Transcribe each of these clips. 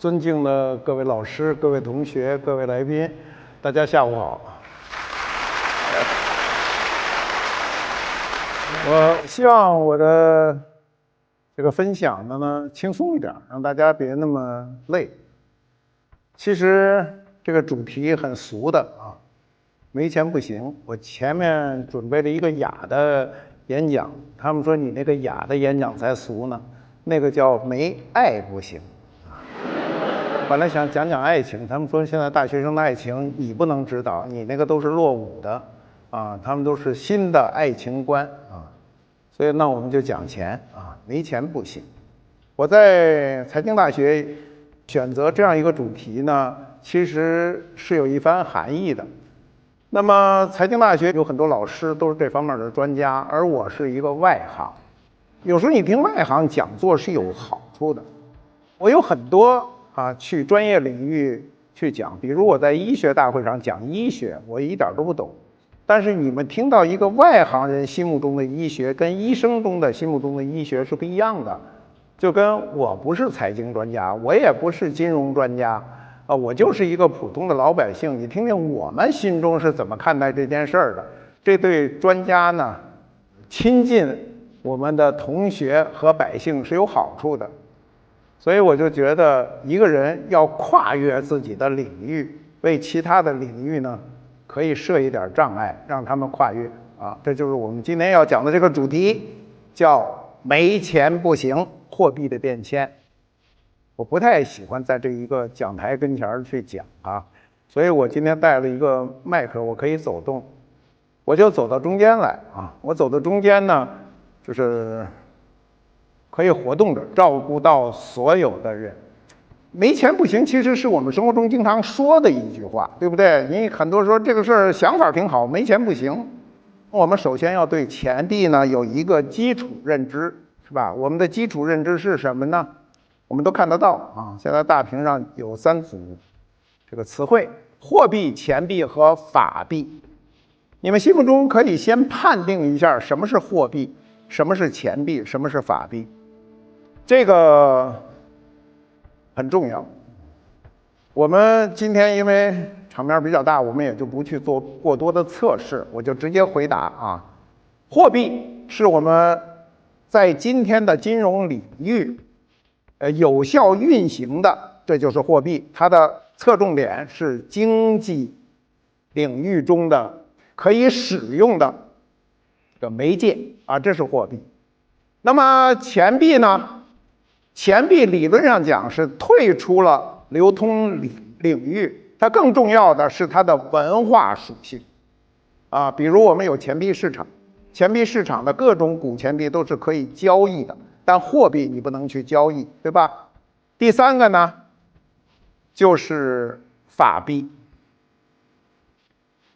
尊敬的各位老师、各位同学、各位来宾，大家下午好。我希望我的这个分享呢轻松一点，让大家别那么累。其实这个主题很俗的啊，没钱不行。我前面准备了一个雅的演讲，他们说你那个雅的演讲才俗呢，那个叫没爱不行。本来想讲讲爱情，他们说现在大学生的爱情你不能指导，你那个都是落伍的啊，他们都是新的爱情观啊，所以那我们就讲钱啊，没钱不行。我在财经大学选择这样一个主题呢，其实是有一番含义的。那么财经大学有很多老师都是这方面的专家，而我是一个外行。有时候你听外行讲座是有好处的。我有很多去专业领域去讲，比如我在医学大会上讲医学，我一点都不懂。但是你们听到一个外行人心目中的医学跟医生心目中的医学是不一样的。就跟我不是财经专家，我也不是金融专家我就是一个普通的老百姓。你听听我们心中是怎么看待这件事儿的，这对专家呢亲近我们的同学和百姓是有好处的。所以我就觉得一个人要跨越自己的领域，为其他的领域呢可以设一点障碍，让他们跨越这就是我们今天要讲的这个主题，叫没钱不行，货币的变迁。我不太喜欢在这一个讲台跟前去讲所以我今天带了一个麦克，我可以走动，我就走到中间来我走到中间呢，就是可以活动的，照顾到所有的人。没钱不行，其实是我们生活中经常说的一句话，对不对？你很多说这个事儿想法挺好，没钱不行。我们首先要对钱币呢有一个基础认知，是吧？我们的基础认知是什么呢？我们都看得到现在大屏上有3组这个词汇：货币、钱币和法币。你们心目中可以先判定一下什么是货币，什么是钱币，什么是法币。这个很重要。我们今天因为场面比较大，我们也就不去做过多的测试，我就直接回答货币是我们在今天的金融领域有效运行的，这就是货币。它的侧重点是经济领域中的可以使用的这个媒介这是货币。那么钱币呢？钱币理论上讲是退出了流通领域，它更重要的是它的文化属性比如我们有钱币市场，钱币市场的各种古钱币都是可以交易的，但货币你不能去交易，对吧？第3个呢就是法币。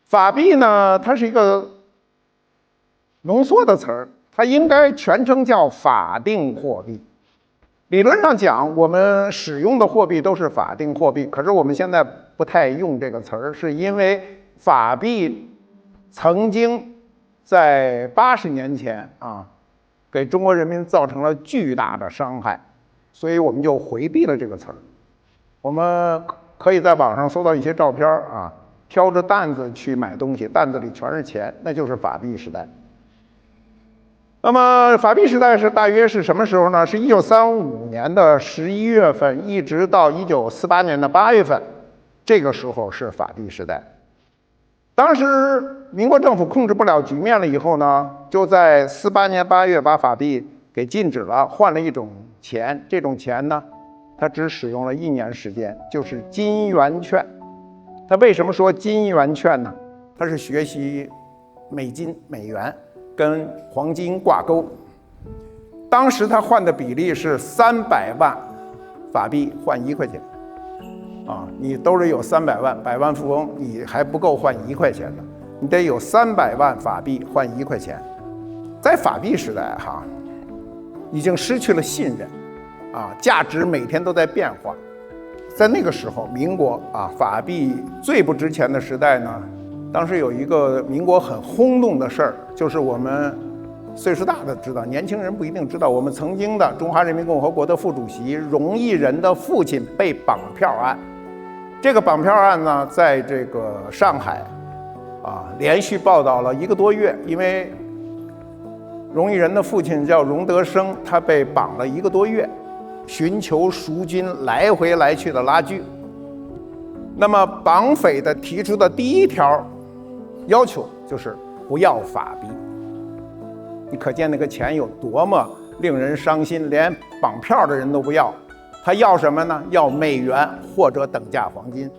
法币呢它是一个浓缩的词儿，它应该全称叫法定货币。理论上讲，我们使用的货币都是法定货币，可是我们现在不太用这个词儿，是因为法币曾经在80年前给中国人民造成了巨大的伤害，所以我们就回避了这个词儿。我们可以在网上搜到一些照片挑着担子去买东西，担子里全是钱，那就是法币时代。那么法币时代大约是什么时候呢？是1935年的11月份一直到1948年的8月份，这个时候是法币时代。当时民国政府控制不了局面了以后呢，就在48年8月把法币给禁止了，换了一种钱。这种钱呢它只使用了1年时间，就是金圆券。它为什么说金圆券呢？它是学习美金美元跟黄金挂钩。当时他换的比例是300万法币换1块钱你兜里有300万，百万富翁你还不够换1块钱的，你得有300万法币换1块钱。在法币时代已经失去了信任价值每天都在变化。在那个时候，民国法币最不值钱的时代呢，当时有一个民国很轰动的事儿，就是我们岁数大的知道，年轻人不一定知道。我们曾经的中华人民共和国的副主席荣毅仁的父亲被绑票案，这个绑票案呢，在这个上海，连续报道了1个多月，因为荣毅仁的父亲叫荣德生，他被绑了1个多月，寻求赎金，来回来去的拉锯。那么绑匪的提出的第1条要求就是不要法币。你可见那个钱有多么令人伤心，连绑票的人都不要，他要什么呢？要美元或者等价黄金。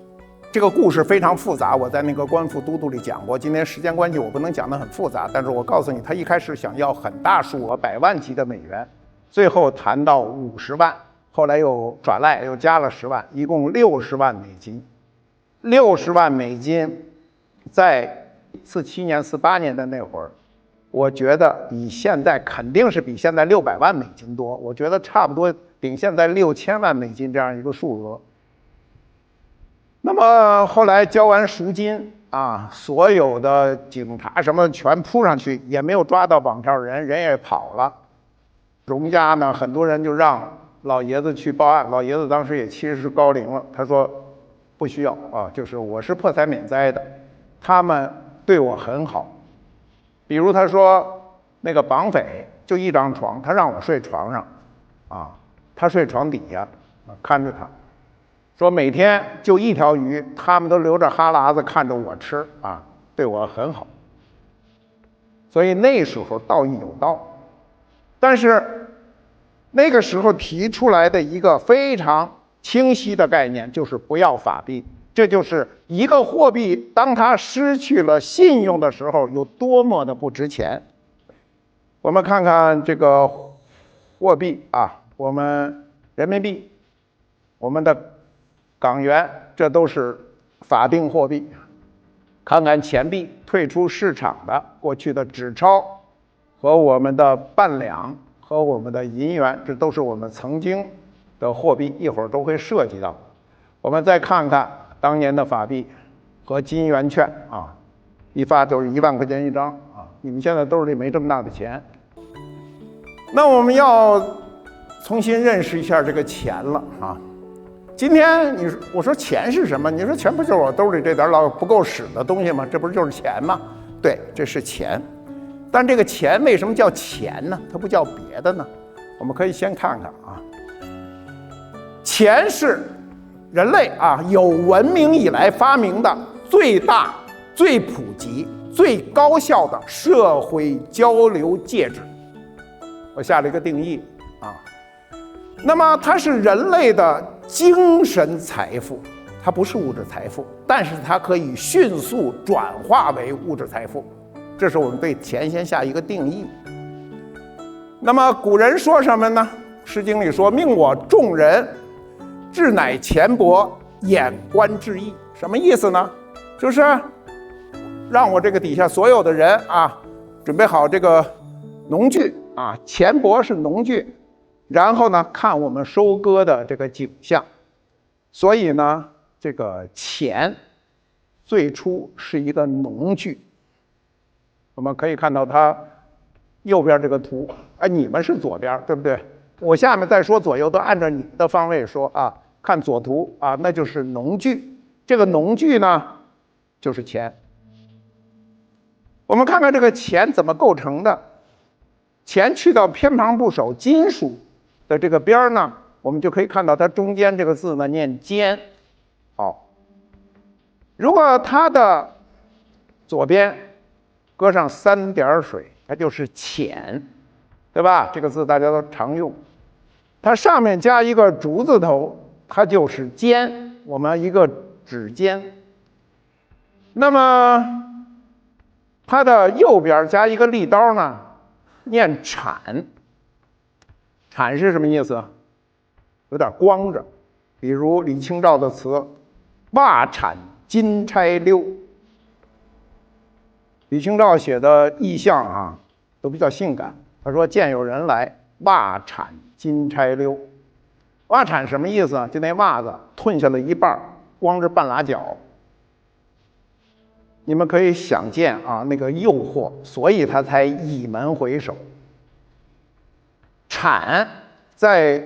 这个故事非常复杂，我在那个官复都督里讲过。今天时间关系，我不能讲得很复杂，但是我告诉你，他一开始想要很大数额100万级的美元，最后谈到50万，后来又转赖，又加了10万，一共60万美金。60万美金，在47年、48年的那会儿，我觉得比现在肯定是比现在600万美金多，我觉得差不多顶现在6000万美金这样一个数额。那么后来交完赎金所有的警察什么全扑上去，也没有抓到绑票人，人也跑了。荣家呢，很多人就让老爷子去报案，老爷子当时也70高龄了，他说不需要就是我是破财免灾的，他们对我很好。比如他说那个绑匪就1张床，他让我睡床上他睡床底下看着他，说每天就1条鱼，他们都流着哈喇子看着我吃对我很好。所以那时候道义有道，但是那个时候提出来的一个非常清晰的概念就是不要法币，这就是一个货币当它失去了信用的时候有多么的不值钱。我们看看这个货币我们人民币，我们的港元，这都是法定货币。看看钱币，退出市场的过去的纸钞和我们的半两和我们的银元，这都是我们曾经的货币，一会儿都会涉及到。我们再看看当年的法币和金圆券一发都是1万块钱1张你们现在兜里没这么大的钱。那我们要重新认识一下这个钱了今天我说钱是什么？你说钱不就是我兜里这点老不够使的东西吗？这不就是钱吗？对，这是钱。但这个钱为什么叫钱呢？它不叫别的呢？我们可以先看看钱是人类有文明以来发明的最大、最普及、最高效的社会交流介质。我下了一个定义那么它是人类的精神财富，它不是物质财富，但是它可以迅速转化为物质财富。这是我们对钱先下一个定义。那么古人说什么呢？诗经里说命我众人，志乃钱帛，眼观志异。什么意思呢？就是让我这个底下所有的人准备好这个农具钱帛是农具，然后呢看我们收割的这个景象。所以呢这个钱最初是一个农具。我们可以看到它右边这个图你们是左边对不对？我下面再说左右都按照你的方位说看左图那就是农具。这个农具呢就是钱。我们看看这个钱怎么构成的。钱去到偏旁部首金属的这个边呢，我们就可以看到它中间这个字呢念坚。如果它的左边搁上3点水，它就是浅，对吧？这个字大家都常用。它上面加一个竹字头，它就是尖，我们一个指尖。那么它的右边加一个利刀呢，念铲。铲是什么意思？有点光着。比如李清照的词“袜铲金钗溜”。李清照写的意象都比较性感。他说见有人来，袜铲金钗溜。袜铲什么意思？就那袜子褪下了一半，光着半拉脚。你们可以想见那个诱惑，所以他才倚门回首。产在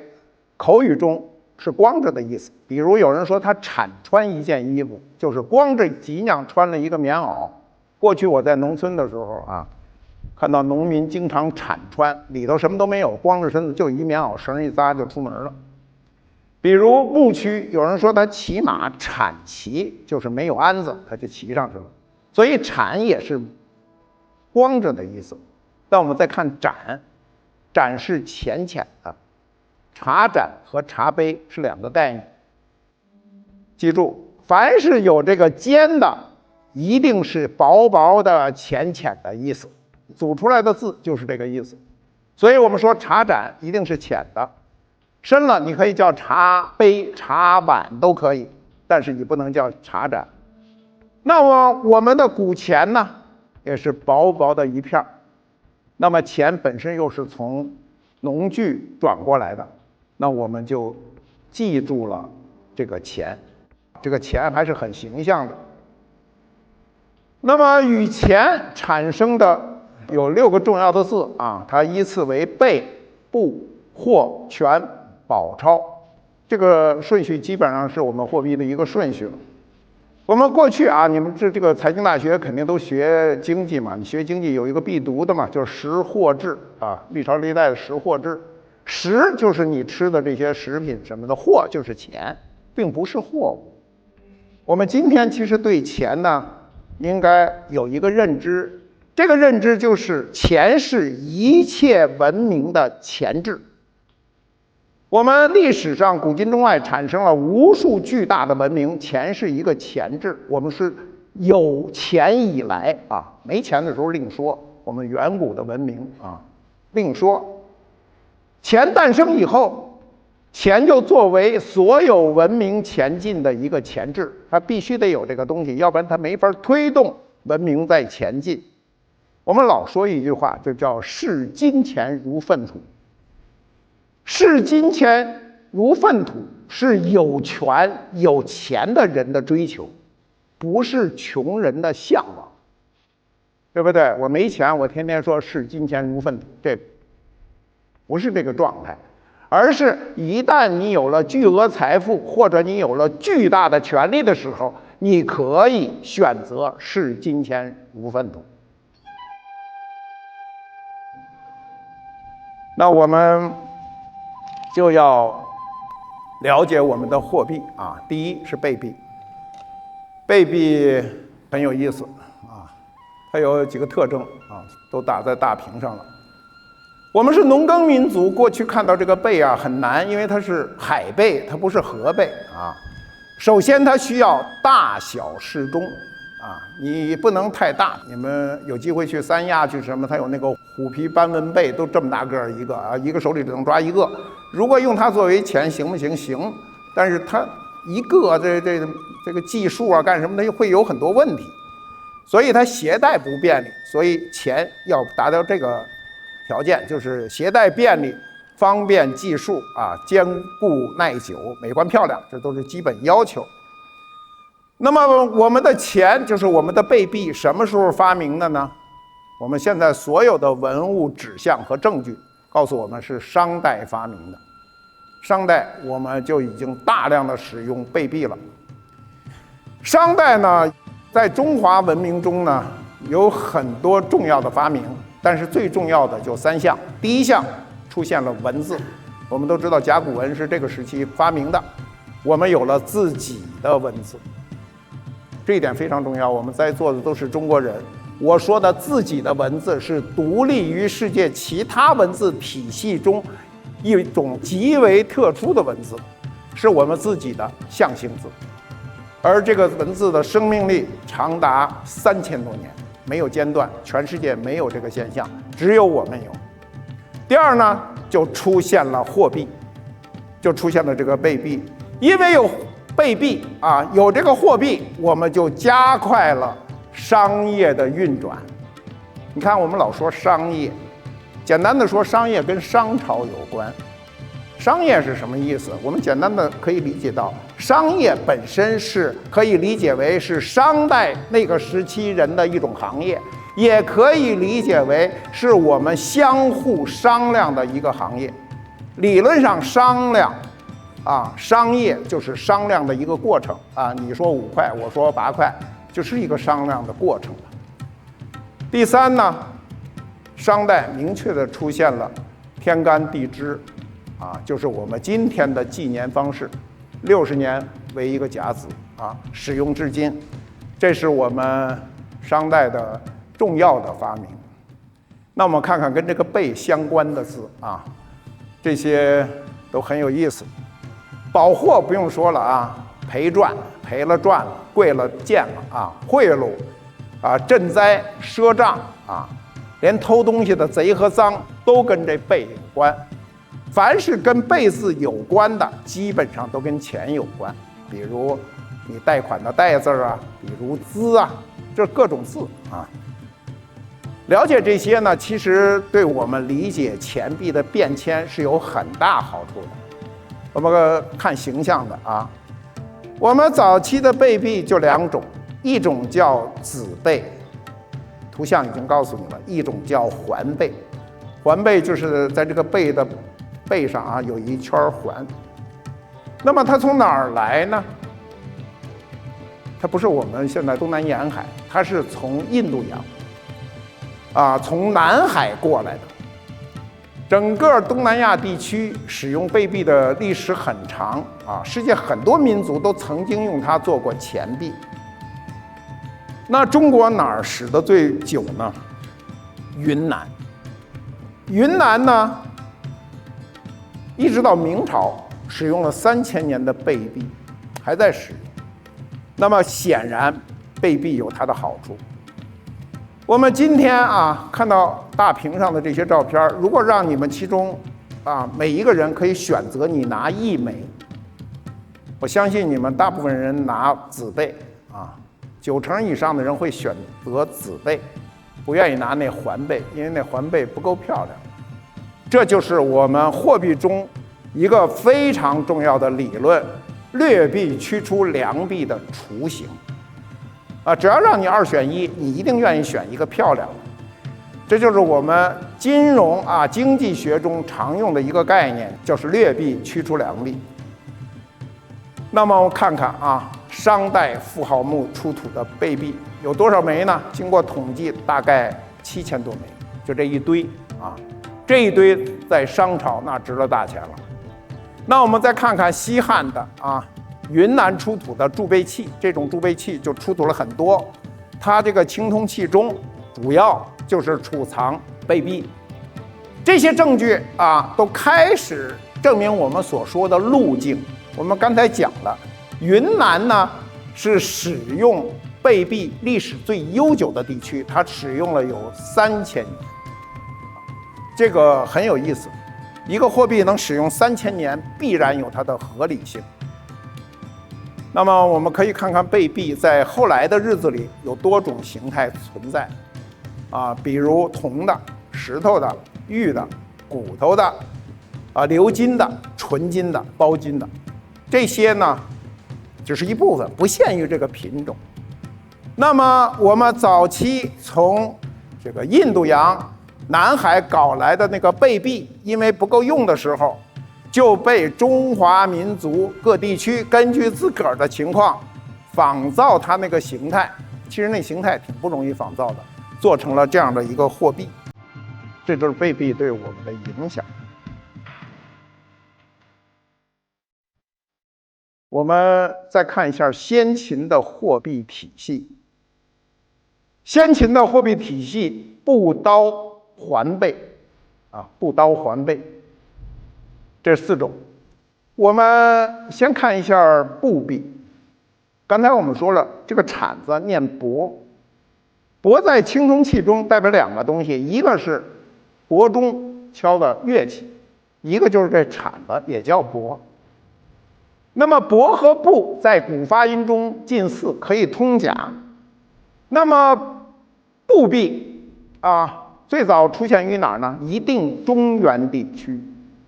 口语中是光着的意思，比如有人说他产穿一件衣服，就是光着脊梁穿了一个棉袄。过去我在农村的时候啊，看到农民经常产穿，里头什么都没有，光着身子就一棉袄，绳一扎就出门了。比如牧区，有人说他骑马产骑，就是没有鞍子，他就骑上去了。所以产也是光着的意思。但我们再看盏，盏是浅浅的，茶盏和茶杯是两个概念。记住，凡是有这个尖的，一定是薄薄的、浅浅的意思，组出来的字就是这个意思。所以我们说茶盏一定是浅的，深了你可以叫茶杯、茶碗都可以，但是你不能叫茶盏。那么我们的古钱呢，也是薄薄的一片。那么钱本身又是从农具转过来的，那我们就记住了这个钱，这个钱还是很形象的。那么与钱产生的有6个重要的字啊，它依次为贝、布、货、权、宝、钞，这个顺序基本上是我们货币的一个顺序了。我们过去啊，你们这个财经大学肯定都学经济嘛，你学经济有一个必读的嘛，就是识货制啊，历朝历代的识货制。识就是你吃的这些食品什么的，货就是钱，并不是货物。我们今天其实对钱呢，应该有一个认知，这个认知就是钱是一切文明的前置。我们历史上古今中外产生了无数巨大的文明，钱是一个前置。我们是有钱以来啊，没钱的时候另说，我们远古的文明啊另说。钱诞生以后，钱就作为所有文明前进的一个前置，它必须得有这个东西，要不然它没法推动文明在前进。我们老说一句话，就叫视金钱如粪土。视金钱如粪土是有权有钱的人的追求，不是穷人的向往，对不对？我没钱，我天天说视金钱如粪土，这不是这个状态，而是一旦你有了巨额财富，或者你有了巨大的权利的时候，你可以选择视金钱如粪土。那我们就要了解我们的货币啊。第一是贝币，贝币很有意思啊，它有几个特征啊，都打在大屏上了。我们是农耕民族，过去看到这个贝啊很难，因为它是海贝，它不是河贝啊。首先它需要大小适中啊，你不能太大。你们有机会去三亚去什么，它有那个虎皮斑纹贝，都这么大个儿一个啊，一个手里只能抓一个。如果用它作为钱行不行？行，但是它一个这个计数啊干什么的会有很多问题，所以它携带不便利。所以钱要达到这个条件，就是携带便利、方便计数啊，坚固耐久、美观漂亮，这都是基本要求。那么我们的钱就是我们的贝币，什么时候发明的呢？我们现在所有的文物指向和证据告诉我们是商代发明的。商代我们就已经大量的使用贝币了。商代呢，在中华文明中呢，有很多重要的发明，但是最重要的就3项。第一项出现了文字，我们都知道甲骨文是这个时期发明的，我们有了自己的文字，这一点非常重要。我们在座的都是中国人，我说的自己的文字是独立于世界其他文字体系中一种极为特殊的文字，是我们自己的象形字，而这个文字的生命力长达3000多年，没有间断，全世界没有这个现象，只有我们有。第二呢，就出现了货币，就出现了这个贝币。因为有贝币啊，有这个货币，我们就加快了商业的运转。你看，我们老说商业，简单的说，商业跟商朝有关。商业是什么意思？我们简单的可以理解到，商业本身是可以理解为是商代那个时期人的一种行业，也可以理解为是我们相互商量的一个行业。理论上商量商业就是商量的一个过程你说5块，我说8块，就是一个商量的过程。第三呢，商代明确的出现了天干地支就是我们今天的纪年方式，60年为一个甲子使用至今，这是我们商代的重要的发明。那我们看看跟这个贝相关的字这些都很有意思。保货不用说了赔赚，赔了赚了，贵了贱了贿赂赈灾赊账连偷东西的贼和赃都跟这贝有关。凡是跟贝字有关的，基本上都跟钱有关。比如你贷款的贷字比如资这各种字了解这些呢，其实对我们理解钱币的变迁是有很大好处的。我们看形象的我们早期的贝币就2种，一种叫子贝，图像已经告诉你了；一种叫环贝。环贝就是在这个贝的背上有一圈环。那么它从哪儿来呢？它不是我们现在东南沿海，它是从印度洋从南海过来的。整个东南亚地区使用贝币的历史很长世界很多民族都曾经用它做过钱币。那中国哪儿使得最久呢？云南。云南呢，一直到明朝使用了3000年的贝币，还在使用。那么显然贝币有它的好处。我们今天看到大屏上的这些照片，如果让你们其中每一个人可以选择你拿1枚，我相信你们大部分人拿子贝90%以上的人会选择子贝，不愿意拿那环贝，因为那环贝不够漂亮。这就是我们货币中一个非常重要的理论——劣币驱除良币的雏形。只要让你2选1，你一定愿意选一个漂亮的。这就是我们金融经济学中常用的一个概念，就是劣币驱除良币。那么我看看商代妇好墓出土的贝币有多少枚呢？经过统计，大概7000多枚，就这一堆这一堆在商朝那值了大钱了。那我们再看看西汉的云南出土的贮贝器，这种贮贝器就出土了很多。它这个青铜器中主要就是储藏贝币。这些证据都开始证明我们所说的路径。我们刚才讲了，云南呢是使用贝币历史最悠久的地区，它使用了有3000年。这个很有意思，一个货币能使用3000年，必然有它的合理性。那么我们可以看看贝币在后来的日子里有多种形态存在比如铜的、石头的、玉的、骨头的鎏金的、纯金的、包金的，这些呢只是一部分，不限于这个品种。那么我们早期从这个印度洋、南海搞来的那个贝币，因为不够用的时候，就被中华民族各地区根据自个儿的情况仿造它那个形态，其实那形态挺不容易仿造的，做成了这样的一个货币。这就是贝币对我们的影响。我们再看一下先秦的货币体系。先秦的货币体系布刀环贝布刀环贝，这4种。我们先看一下布币。刚才我们说了，这个铲子念帛，帛在青铜器中代表2个东西，一个是帛中敲的乐器，一个就是这铲子也叫帛。那么帛和布在古发音中近似，可以通假。那么布币最早出现于哪儿呢？一定中原地区。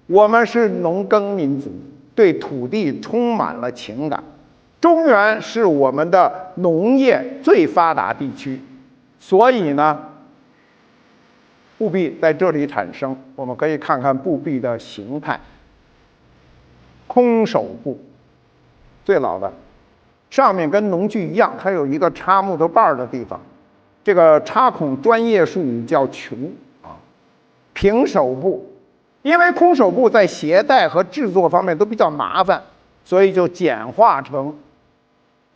我们是农耕民族，对土地充满了情感。中原是我们的农业最发达地区，所以呢，布币在这里产生。我们可以看看布币的形态空手部，最老的，上面跟农具一样，它有一个插木头把的地方，这个插孔专业术语叫穹啊。平手部，因为空手部在携带和制作方面都比较麻烦，所以就简化成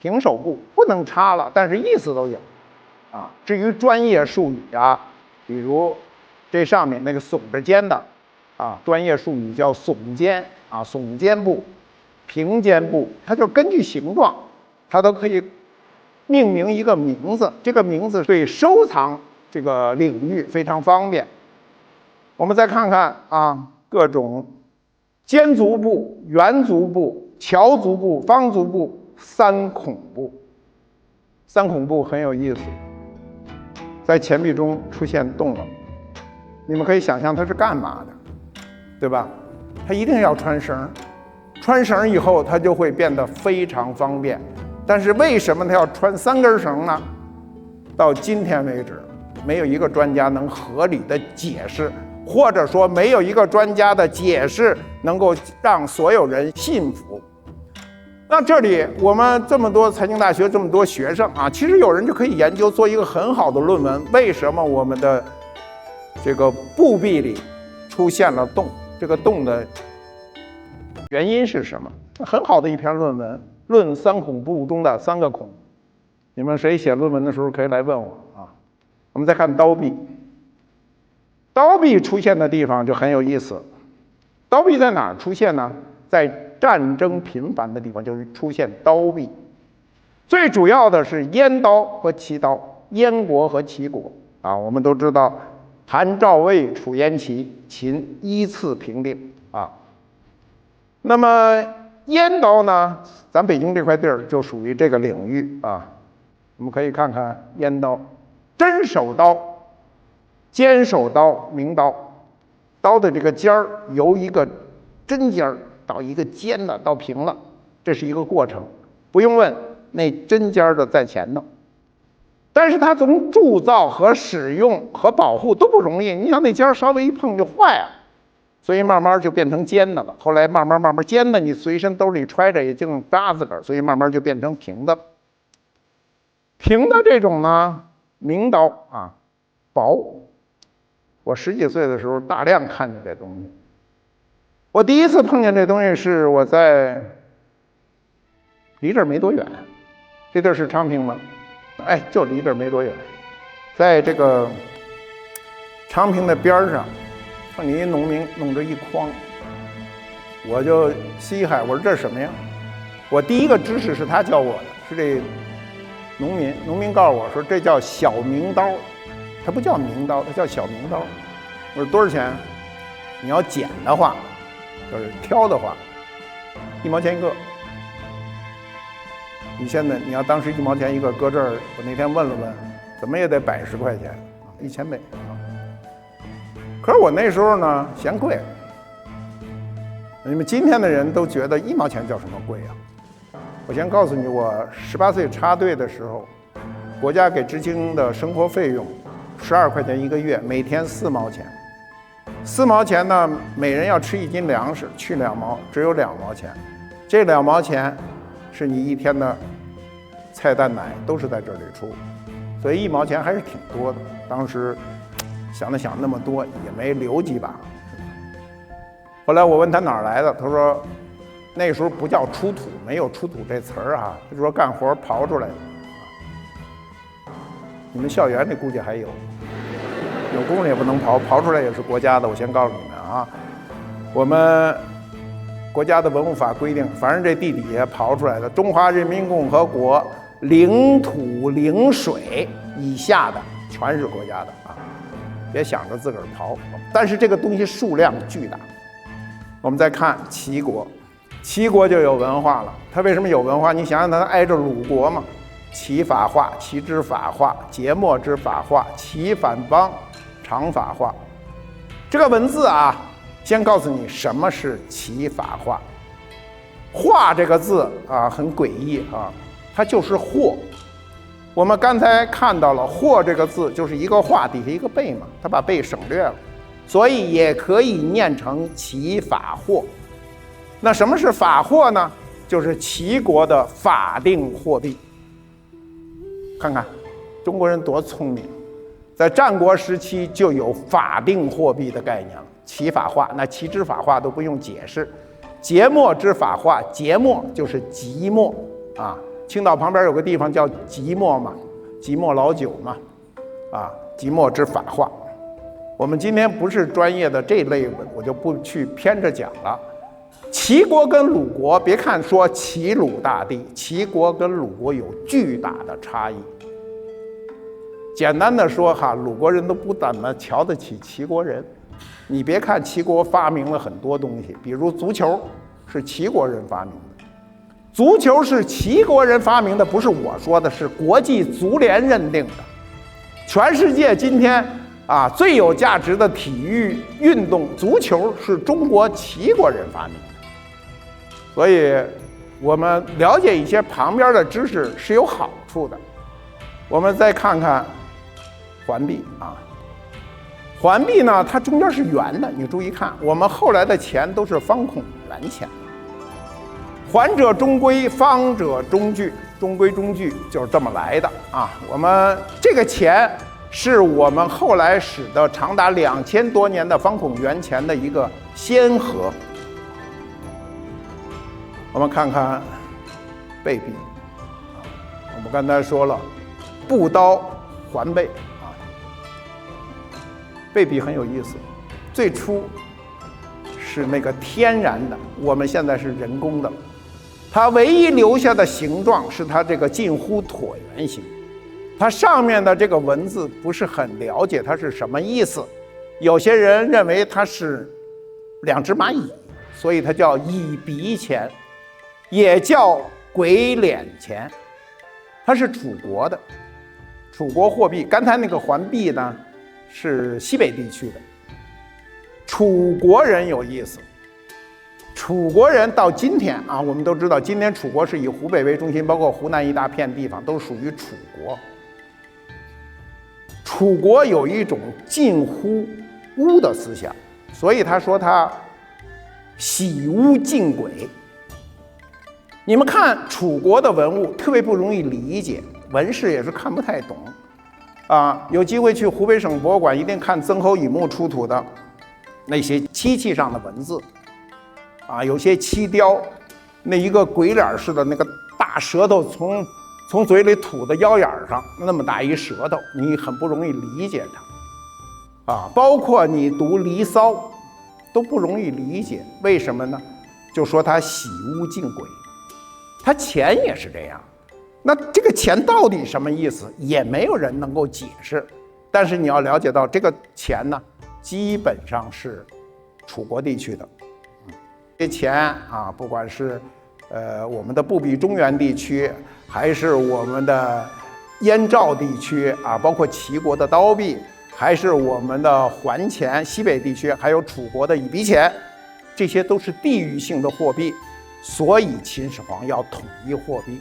平手部，不能插了，但是意思都有啊。至于专业术语啊，比如这上面那个耸着肩的啊，专业术语叫耸肩啊，耸肩部、平肩部，它就根据形状，它都可以命名一个名字。这个名字对收藏这个领域非常方便。我们再看看啊，各种尖足部、圆足部、桥足部、方足部、三孔部。三孔部很有意思，在钱币中出现洞了。你们可以想象它是干嘛的，对吧？它一定要穿绳，穿绳以后它就会变得非常方便。但是为什么它要穿3根绳呢？到今天为止，没有一个专家能合理的解释，或者说没有一个专家的解释能够让所有人信服。那这里我们这么多财经大学这么多学生啊，其实有人就可以研究做一个很好的论文，为什么我们的这个布壁里出现了洞？这个洞的原因是什么？很好的一篇论文，论三孔部中的3个孔。你们谁写论文的时候可以来问我啊。我们再看刀壁，刀壁出现的地方就很有意思。刀壁在哪儿出现呢？在战争频繁的地方就是出现刀壁。最主要的是燕刀和齐刀，燕国和齐国啊，我们都知道韩赵魏楚燕齐，秦依次平定啊。那么燕刀呢，咱北京这块地儿就属于这个领域啊。我们可以看看燕刀，真手刀、尖手刀、明刀，刀的这个尖儿由一个针尖儿到一个尖的到平了，这是一个过程，不用问，那针尖的在前头。但是它从铸造和使用和保护都不容易，你想那尖稍微一碰就坏啊，所以慢慢就变成尖的了。后来慢慢尖的你随身兜里揣着也就扎自个儿，所以慢慢就变成平的。平的这种呢，明刀啊，薄。我10几岁的时候大量看见这东西。我第一次碰见这东西是我在离这儿没多远，这地儿是昌平吗？哎，就离这儿没多远，在这个昌平的边上，碰见一农民弄着一筐，我就稀罕，我说这是什么呀？我第一个知识是他教我的，是这农民告诉我说这叫小明刀，它不叫明刀，它叫小明刀。我说多少钱？你要剪的话，就是挑的话，1毛钱一个。你现在你要当时1毛钱一个搁这儿，我那天问了问，怎么也得110块钱，1000倍啊。可是我那时候呢嫌贵，你们今天的人都觉得1毛钱叫什么贵啊？我先告诉你，我18岁插队的时候，国家给知青的生活费用12块钱一个月，每天4毛钱。4毛钱呢，每人要吃1斤粮食，去2毛，只有2毛钱。这2毛钱是你一天的菜蛋奶都是在这里出，所以1毛钱还是挺多的。当时想了想，那么多也没留几把。后来我问他哪儿来的，他说那时候不叫出土，没有出土这词儿啊，他说干活刨出来的。你们校园里估计还有工人也不能刨出来也是国家的。我先告诉你们啊，我们国家的文物法规定，凡是这地底下刨出来的，中华人民共和国领土领水以下的全是国家的啊，别想着自个儿刨。但是这个东西数量巨大。我们再看齐国，齐国就有文化了。它为什么有文化？你想想，它挨着鲁国嘛，齐法化、齐之法化、节末之法化、齐反邦、长法化。这个文字啊，先告诉你什么是齐法化。化这个字啊，很诡异啊，它就是或。我们刚才看到了或这个字就是一个化底下一个贝嘛，它把贝省略了，所以也可以念成齐法或。那什么是法货呢？就是齐国的法定货币。看看中国人多聪明，在战国时期就有法定货币的概念了。齐法化，那齐之法化都不用解释。节末之法化，节末就是即墨啊。青岛旁边有个地方叫即墨嘛，即墨老酒嘛，啊，即墨之法化。我们今天不是专业的这类文，我就不去偏着讲了。齐国跟鲁国，别看说齐鲁大地，齐国跟鲁国有巨大的差异。简单的说哈，鲁国人都不怎么瞧得起齐国人。你别看齐国发明了很多东西，比如足球是齐国人发明的，足球是齐国人发明的，不是我说的，是国际足联认定的。全世界今天啊最有价值的体育运动，足球是中国齐国人发明的。所以，我们了解一些旁边的知识是有好处的。我们再看看环币啊。环币呢，它中间是圆的，你注意看，我们后来的钱都是方孔圆钱。环者中规，方者中矩，中规中矩就是这么来的啊。我们这个钱是我们后来使得长达2000多年的方孔圆钱的一个先河。我们看看贝币，我们刚才说了，布刀环贝。贝币很有意思，最初是那个天然的，我们现在是人工的。它唯一留下的形状是它这个近乎椭圆形，它上面的这个文字不是很了解它是什么意思。有些人认为它是2只蚂蚁，所以它叫蚁鼻钱，也叫鬼脸钱。它是楚国的，楚国货币。刚才那个环币呢？是西北地区的。楚国人有意思，楚国人到今天啊，我们都知道，今天楚国是以湖北为中心，包括湖南一大片地方都属于楚国。楚国有一种近乎巫的思想，所以他说他喜巫敬鬼。你们看楚国的文物特别不容易理解，文士也是看不太懂。有机会去湖北省博物馆，一定看曾侯乙墓出土的那些漆器上的文字，有些漆雕，那一个鬼脸似的那个大舌头从嘴里吐到腰眼上，那么大一舌头，你很不容易理解它。包括你读《离骚》，都不容易理解，为什么呢？就说他喜巫敬鬼，他钱也是这样。那这个钱到底什么意思，也没有人能够解释。但是你要了解到，这个钱呢，基本上是楚国地区的。这钱啊，不管是我们的不比中原地区，还是我们的燕赵地区啊，包括齐国的刀币，还是我们的环钱西北地区，还有楚国的蚁鼻钱，这些都是地域性的货币，所以秦始皇要统一货币。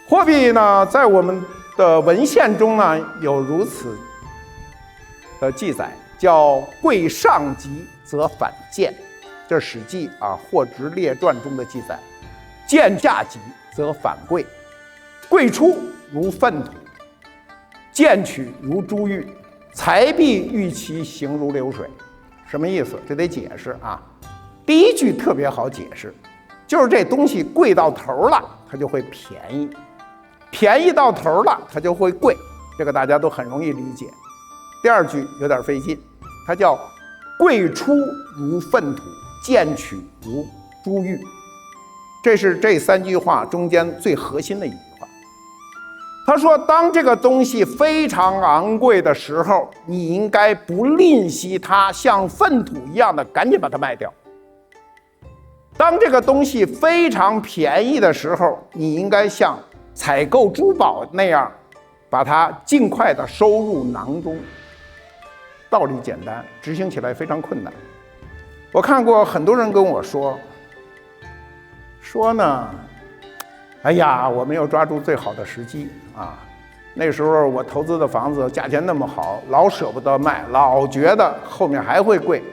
货币呢，在我们的文献中呢，有如此的记载，叫“贵上级则反贱”，这是《史记》《货殖列传》中的记载。贱下级则反贵，贵出如粪土，贱取如珠玉，财币玉其行如流水。什么意思？这得解释啊。第一句特别好解释，就是这东西贵到头了，它就会便宜。便宜到头了，它就会贵，这个大家都很容易理解。第二句有点费劲，它叫贵出如粪土，贱取如珠玉。这是这3句话中间最核心的一句话。他说，当这个东西非常昂贵的时候，你应该不吝惜它，像粪土一样的赶紧把它卖掉。当这个东西非常便宜的时候，你应该像采购珠宝那样，把它尽快的收入囊中。道理简单，执行起来非常困难。我看过很多人跟我说呢，哎呀，我没有抓住最好的时机啊！那时候我投资的房子价钱那么好，老舍不得卖，老觉得后面还会贵。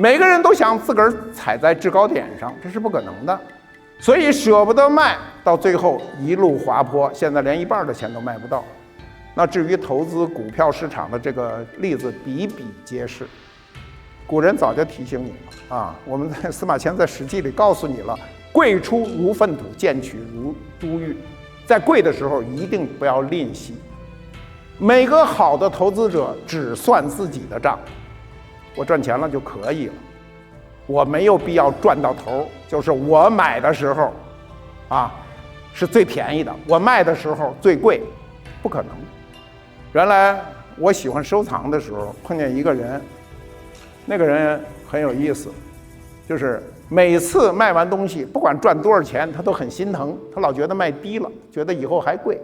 每个人都想自个儿踩在制高点上，这是不可能的，所以舍不得卖，到最后一路滑坡，现在连一半的钱都卖不到。那至于投资股票市场的这个例子比比皆是，古人早就提醒你了啊！我们在司马迁在《史记》里告诉你了，贵出如粪土，贱取如珠玉，在贵的时候一定不要吝惜。每个好的投资者只算自己的账。我赚钱了就可以了，我没有必要赚到头，就是我买的时候啊是最便宜的，我卖的时候最贵，不可能。原来我喜欢收藏的时候碰见一个人，那个人很有意思，就是每次卖完东西不管赚多少钱他都很心疼，他老觉得卖低了，觉得以后还贵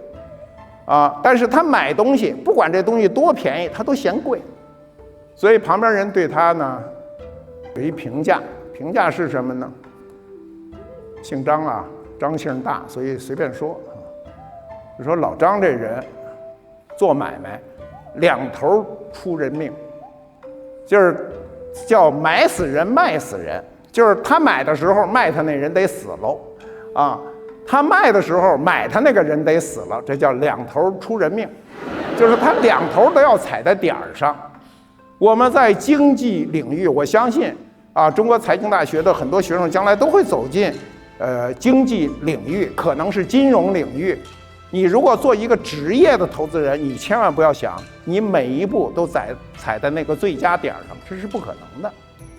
啊，但是他买东西不管这东西多便宜他都嫌贵，所以旁边人对他呢有一评价，评价是什么呢？姓张啊，张姓大，所以随便说，就说老张这人做买卖两头出人命，就是叫买死人卖死人，就是他买的时候卖他那人得死喽啊，他卖的时候买他那个人得死了，这叫两头出人命，就是他两头都要踩在点儿上。我们在经济领域，我相信啊，中国财经大学的很多学生将来都会走进经济领域，可能是金融领域。你如果做一个职业的投资人，你千万不要想你每一步都踩在那个最佳点上，这是不可能的。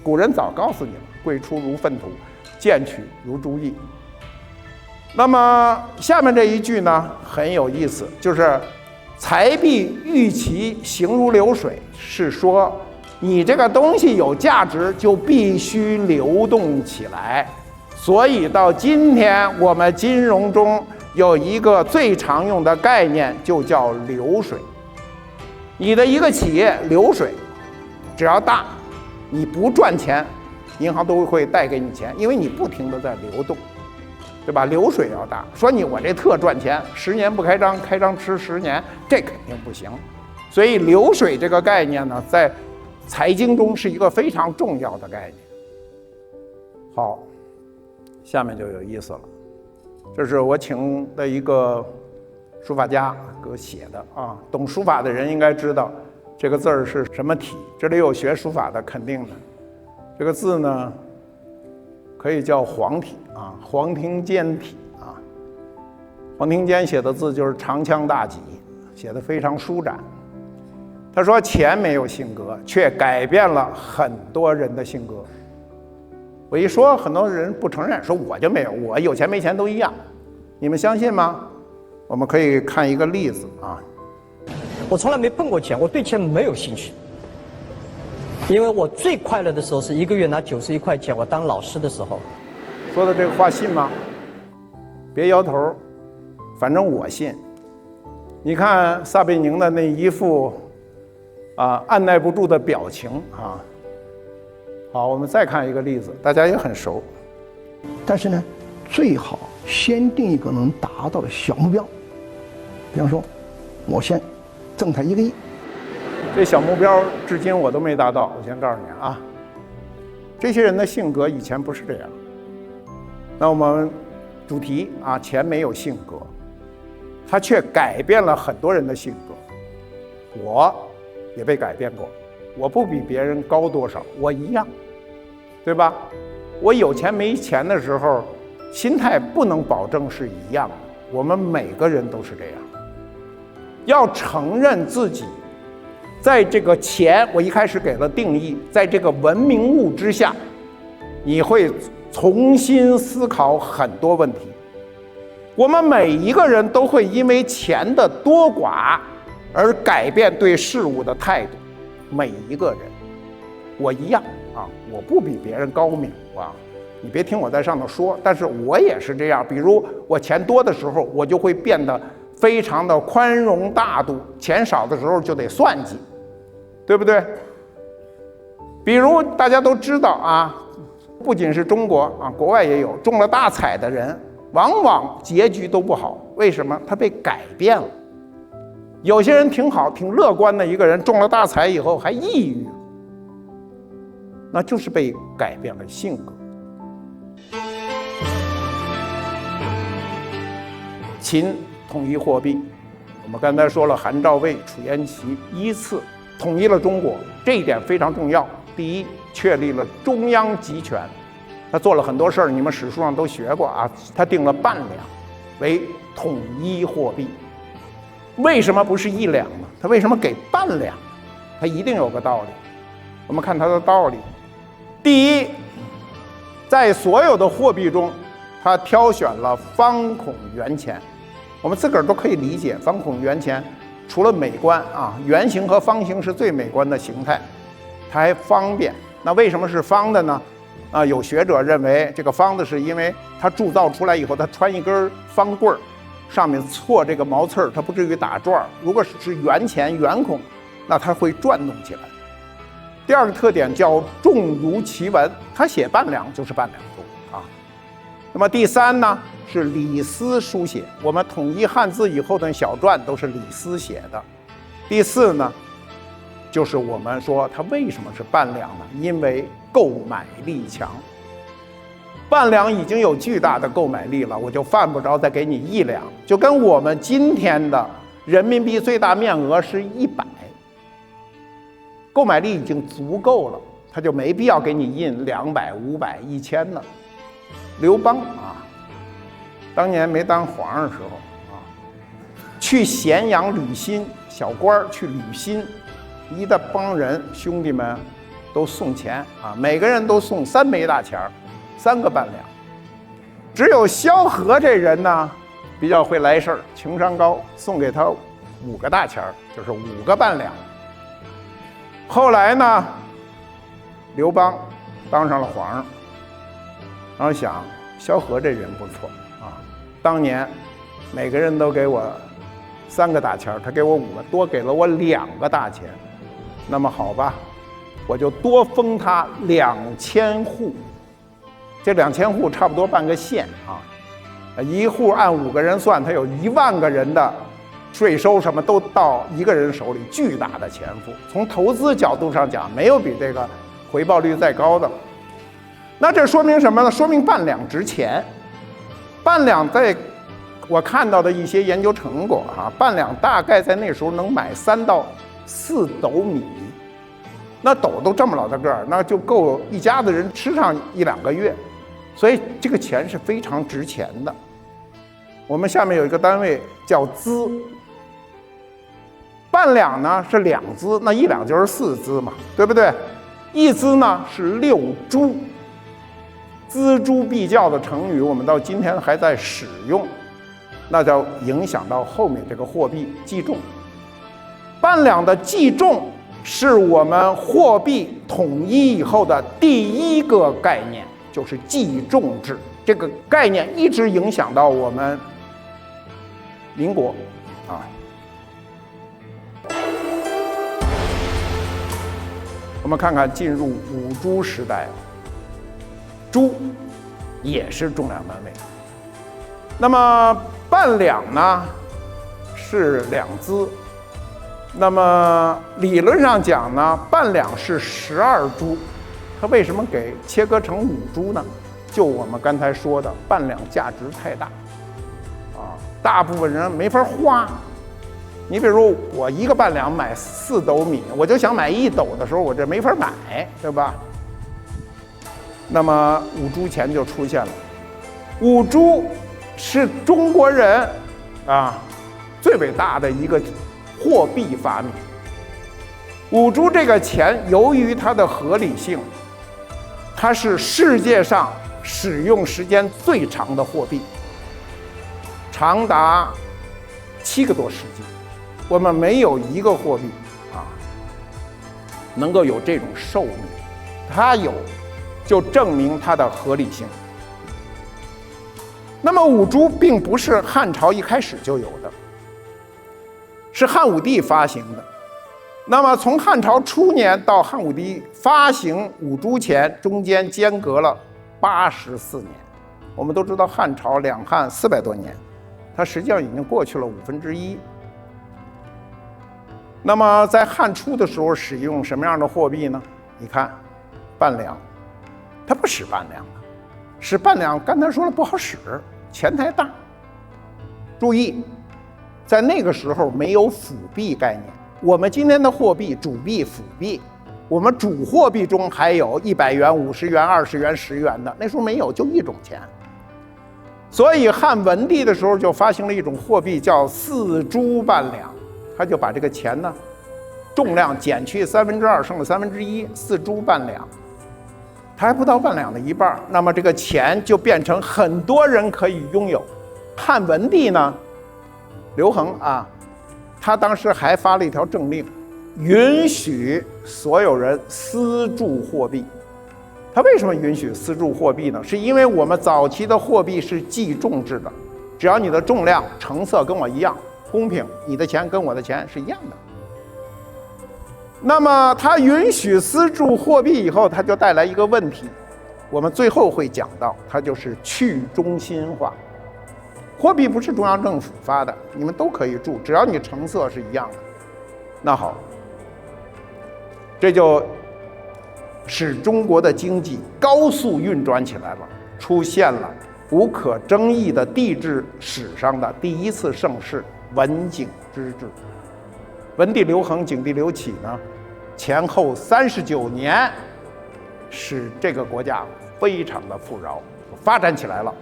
古人早告诉你了，贵出如粪土，贱取如珠玉。那么下面这一句呢很有意思，就是财必欲其行如流水，是说你这个东西有价值就必须流动起来。所以到今天我们金融中有一个最常用的概念，就叫流水。你的一个企业流水只要大，你不赚钱银行都会贷给你钱，因为你不停地在流动，对吧？流水要大，说我这特赚钱，10年不开张，开张吃10年，这肯定不行。所以流水这个概念呢，在财经中是一个非常重要的概念。好，下面就有意思了，这是我请的一个书法家给我写的啊，懂书法的人应该知道这个字儿是什么体，这里有学书法的肯定的。这个字呢可以叫黄体啊，黄庭坚体啊。黄庭坚写的字就是长枪大戟，写得非常舒展。他说钱没有性格，却改变了很多人的性格。我一说，很多人不承认，说我就没有，我有钱没钱都一样。你们相信吗？我们可以看一个例子啊。我从来没碰过钱，我对钱没有兴趣。因为我最快乐的时候是1个月拿91块钱，我当老师的时候。说的这个话信吗？别摇头，反正我信。你看撒贝宁的那一副按耐不住的表情啊。好，我们再看一个例子，大家也很熟。但是呢，最好先定一个能达到的小目标，比方说，我先挣他1个亿。这小目标至今我都没达到，我先告诉你啊，这些人的性格以前不是这样。那我们主题啊，钱没有性格，他却改变了很多人的性格。我也被改变过，我不比别人高多少，我一样，对吧？我有钱没钱的时候，心态不能保证是一样的。我们每个人都是这样，要承认自己在这个钱，我一开始给了定义，在这个文明物之下，你会重新思考很多问题。我们每一个人都会因为钱的多寡而改变对事物的态度，每一个人，我一样啊，我不比别人高明啊，你别听我在上头说，但是我也是这样。比如我钱多的时候，我就会变得非常的宽容大度；钱少的时候就得算计，对不对？比如大家都知道啊，不仅是中国啊，国外也有中了大彩的人，往往结局都不好。为什么？他被改变了。有些人挺好挺乐观的一个人，中了大彩以后还抑郁了，那就是被改变了性格。秦统一货币，我们刚才说了，韩赵魏楚燕齐依次统一了中国，这一点非常重要。第一，确立了中央集权，他做了很多事儿，你们史书上都学过啊。他定了半两为统一货币。为什么不是1两呢？他为什么给半两？他一定有个道理。我们看他的道理。第一，在所有的货币中，他挑选了方孔圆钱。我们自个儿都可以理解，方孔圆钱除了美观啊，圆形和方形是最美观的形态，它还方便。那为什么是方的呢？有学者认为这个方的是因为它铸造出来以后，它穿一根方棍儿，上面错这个毛刺儿，它不至于打转。如果是圆钱圆孔，那它会转动起来。第二个特点叫重如其文，它写半两就是半两重啊。那么第三呢是李斯书写，我们统一汉字以后的小篆都是李斯写的。第四呢，就是我们说它为什么是半两呢？因为购买力强。半两已经有巨大的购买力了，我就犯不着再给你1两，就跟我们今天的人民币最大面额是100，购买力已经足够了，他就没必要给你印200、500、1000了。刘邦啊，当年没当皇上的时候啊，去咸阳履新，小官去履新，一大帮人兄弟们都送钱啊，每个人都送3枚大钱，3个半两。只有萧何这人呢，比较会来事儿，情商高，送给他5个大钱，就是5个半两。后来呢，刘邦当上了皇上，然后想萧何这人不错啊，当年每个人都给我3个大钱，他给我5个，多给了我2个大钱。那么好吧，我就多封他2000户，这2000户差不多半个县啊，一户按5个人算，他有1万个人的税收什么都到一个人手里，巨大的钱赋。从投资角度上讲，没有比这个回报率再高的了。那这说明什么呢？说明半两值钱。半两在我看到的一些研究成果啊，半两大概在那时候能买3到4斗米。那斗都这么老大个儿，那就够一家子人吃上1、2个月。所以这个钱是非常值钱的。我们下面有一个单位叫资，半两呢是2资，那1两就是4资嘛，对不对？1资呢是6铢，锱铢必较的成语，我们到今天还在使用，那就影响到后面这个货币计重。半两的计重是我们货币统一以后的第一个概念，就是计重制。这个概念一直影响到我们民国啊。我们看看进入5铢时代，铢也是重量单位。那么半两呢是2资，那么理论上讲呢，半两是12铢。它为什么给切割成5铢呢？就我们刚才说的，半两价值太大啊，大部分人没法花。你比如我1个半两买4斗米，我就想买1斗的时候，我这没法买，对吧？那么5铢钱就出现了。5铢是中国人啊最伟大的一个货币发明。5铢这个钱，由于它的合理性，它是世界上使用时间最长的货币，长达7个多世纪。我们没有一个货币啊能够有这种寿命，它有，就证明它的合理性。那么5铢并不是汉朝一开始就有的，是汉武帝发行的。那么从汉朝初年到汉武帝发行5铢钱，中间间隔了84年。我们都知道汉朝两汉400多年，它实际上已经过去了1/5。那么在汉初的时候使用什么样的货币呢？你看半两，他不使半两的，使半两刚才说了不好使，钱太大。注意，在那个时候没有辅币概念，我们今天的货币主币、辅币，我们主货币中还有100元、50元、20元、10元的，那时候没有，就一种钱。所以汉文帝的时候就发行了一种货币叫4铢半两，他就把这个钱呢重量减去2/3，剩了1/3，4铢半两，它还不到半两的一半，那么这个钱就变成很多人可以拥有。汉文帝呢，刘恒啊，他当时还发了一条政令，允许所有人私铸货币。他为什么允许私铸货币呢？是因为我们早期的货币是计重制的，只要你的重量、成色跟我一样，公平，你的钱跟我的钱是一样的。那么他允许私铸货币以后，他就带来一个问题，我们最后会讲到，它就是去中心化。货币不是中央政府发的，你们都可以铸，只要你成色是一样的。那好，这就使中国的经济高速运转起来了，出现了无可争议的帝制史上的第一次盛世——文景之治。文帝刘恒、景帝刘启呢，前后39年，使这个国家非常的富饶，发展起来了。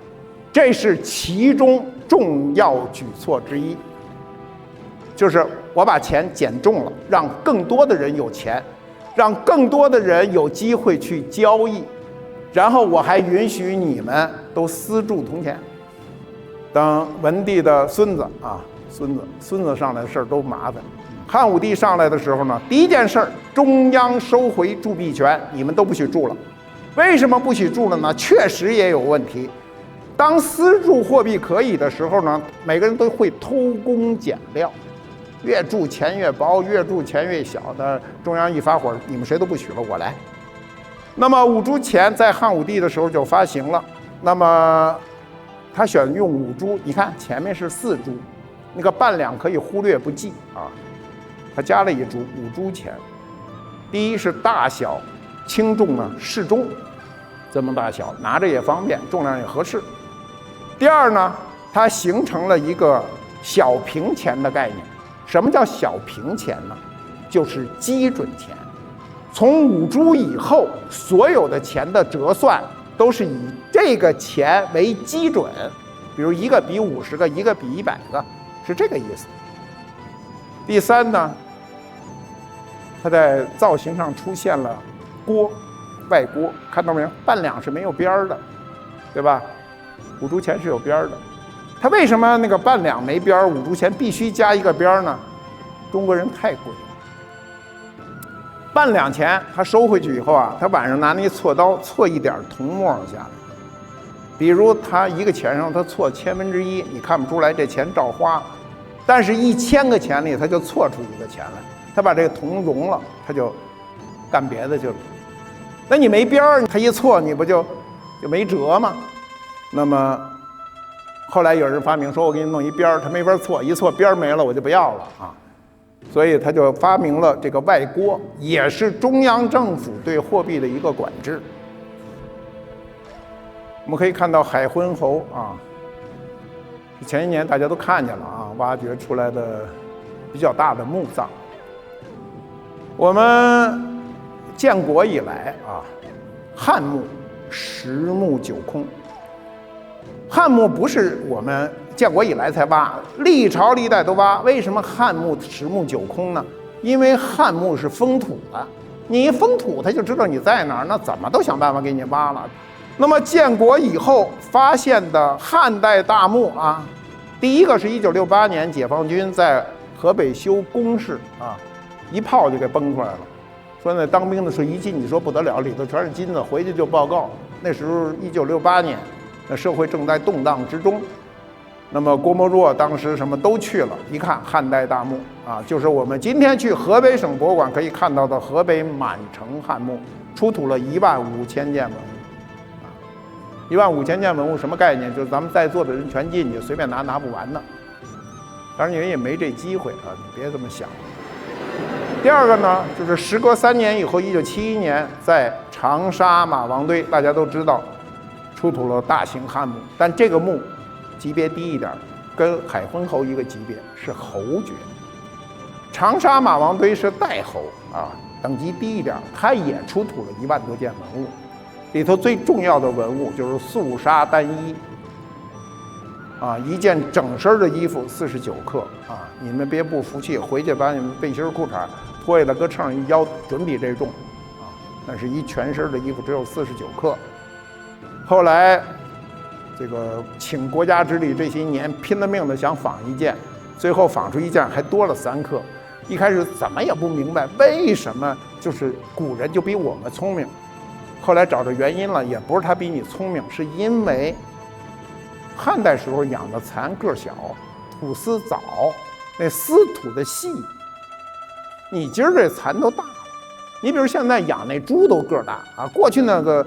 这是其中重要举措之一，就是我把钱减重了，让更多的人有钱，让更多的人有机会去交易，然后我还允许你们都私铸铜钱。等文帝的孙子啊，孙子上来的事儿都麻烦。汉武帝上来的时候呢，第一件事儿，中央收回铸币权，你们都不许铸了。为什么不许铸了呢？确实也有问题。当私铸货币可以的时候呢，每个人都会偷工减料，越铸钱越薄，越铸钱越小的。中央一发火，你们谁都不许了，我来。那么5铢钱在汉武帝的时候就发行了，那么他选用5铢，你看前面是4铢，那个半两可以忽略不计啊，他加了1铢，5铢钱。第一是大小轻重呢适中，这么大小拿着也方便，重量也合适。第二呢，它形成了一个小平钱的概念。什么叫小平钱呢？就是基准钱。从5铢以后，所有的钱的折算都是以这个钱为基准，比如一个比50个，一个比100个，是这个意思。第三呢，它在造型上出现了锅，外锅，看到没有？半两是没有边儿的，对吧？5铢钱是有边儿的。它为什么那个半两没边儿，5铢钱必须加一个边儿呢？中国人太贵了。半两钱他收回去以后啊，他晚上拿那锉刀锉一点铜沫下来，比如他一个钱上他锉1/1000，你看不出来这钱照花，但是1000个钱里他就锉出一个钱来，他把这个铜融了，他就干别的去了。那你没边儿，他一锉你不就没辙吗？那么后来有人发明说，我给你弄一边儿，他没法锉，一锉边儿没了我就不要了啊。所以他就发明了这个外郭，也是中央政府对货币的一个管制。我们可以看到海昏侯啊，前一年大家都看见了啊，挖掘出来的比较大的墓葬。我们建国以来啊，汉墓10墓9空。汉墓不是我们建国以来才挖，历朝历代都挖。为什么汉墓10墓9空呢？因为汉墓是封土的，你一封土，他就知道你在哪儿，那怎么都想办法给你挖了。那么建国以后发现的汉代大墓啊，第一个是1968年解放军在河北修工事啊，一炮就给崩出来了。说那当兵的时候一进，你说不得了，里头全是金子，回去就报告。那时候1968年。那社会正在动荡之中，那么郭沫若当时什么都去了，一看汉代大墓啊，就是我们今天去河北省博物馆可以看到的河北满城汉墓，出土了15000件文物，15000件文物什么概念？就是咱们在座的人全进去，随便拿不完的。当然人也没这机会啊，你别这么想。第二个呢，就是时隔3年以后，1971年在长沙马王堆，大家都知道，出土了大型汉墓，但这个墓级别低一点，跟海昏侯一个级别，是侯爵。长沙马王堆是代侯啊，等级低一点，它也出土了1万多件文物，里头最重要的文物就是素纱单衣。啊，一件整身的衣服49克啊！你们别不服气，回去把你们背心裤衩脱下来，搁秤上一腰，准比这重啊！那是一全身的衣服，只有49克。后来，这个请国家之力，这些年拼了命的想仿一件，最后仿出一件还多了3克。一开始怎么也不明白为什么，就是古人就比我们聪明。后来找着原因了，也不是他比你聪明，是因为汉代时候养的蚕个小，吐丝早，那丝吐的细。你今儿这蚕都大了，你比如现在养那猪都个大啊，过去那个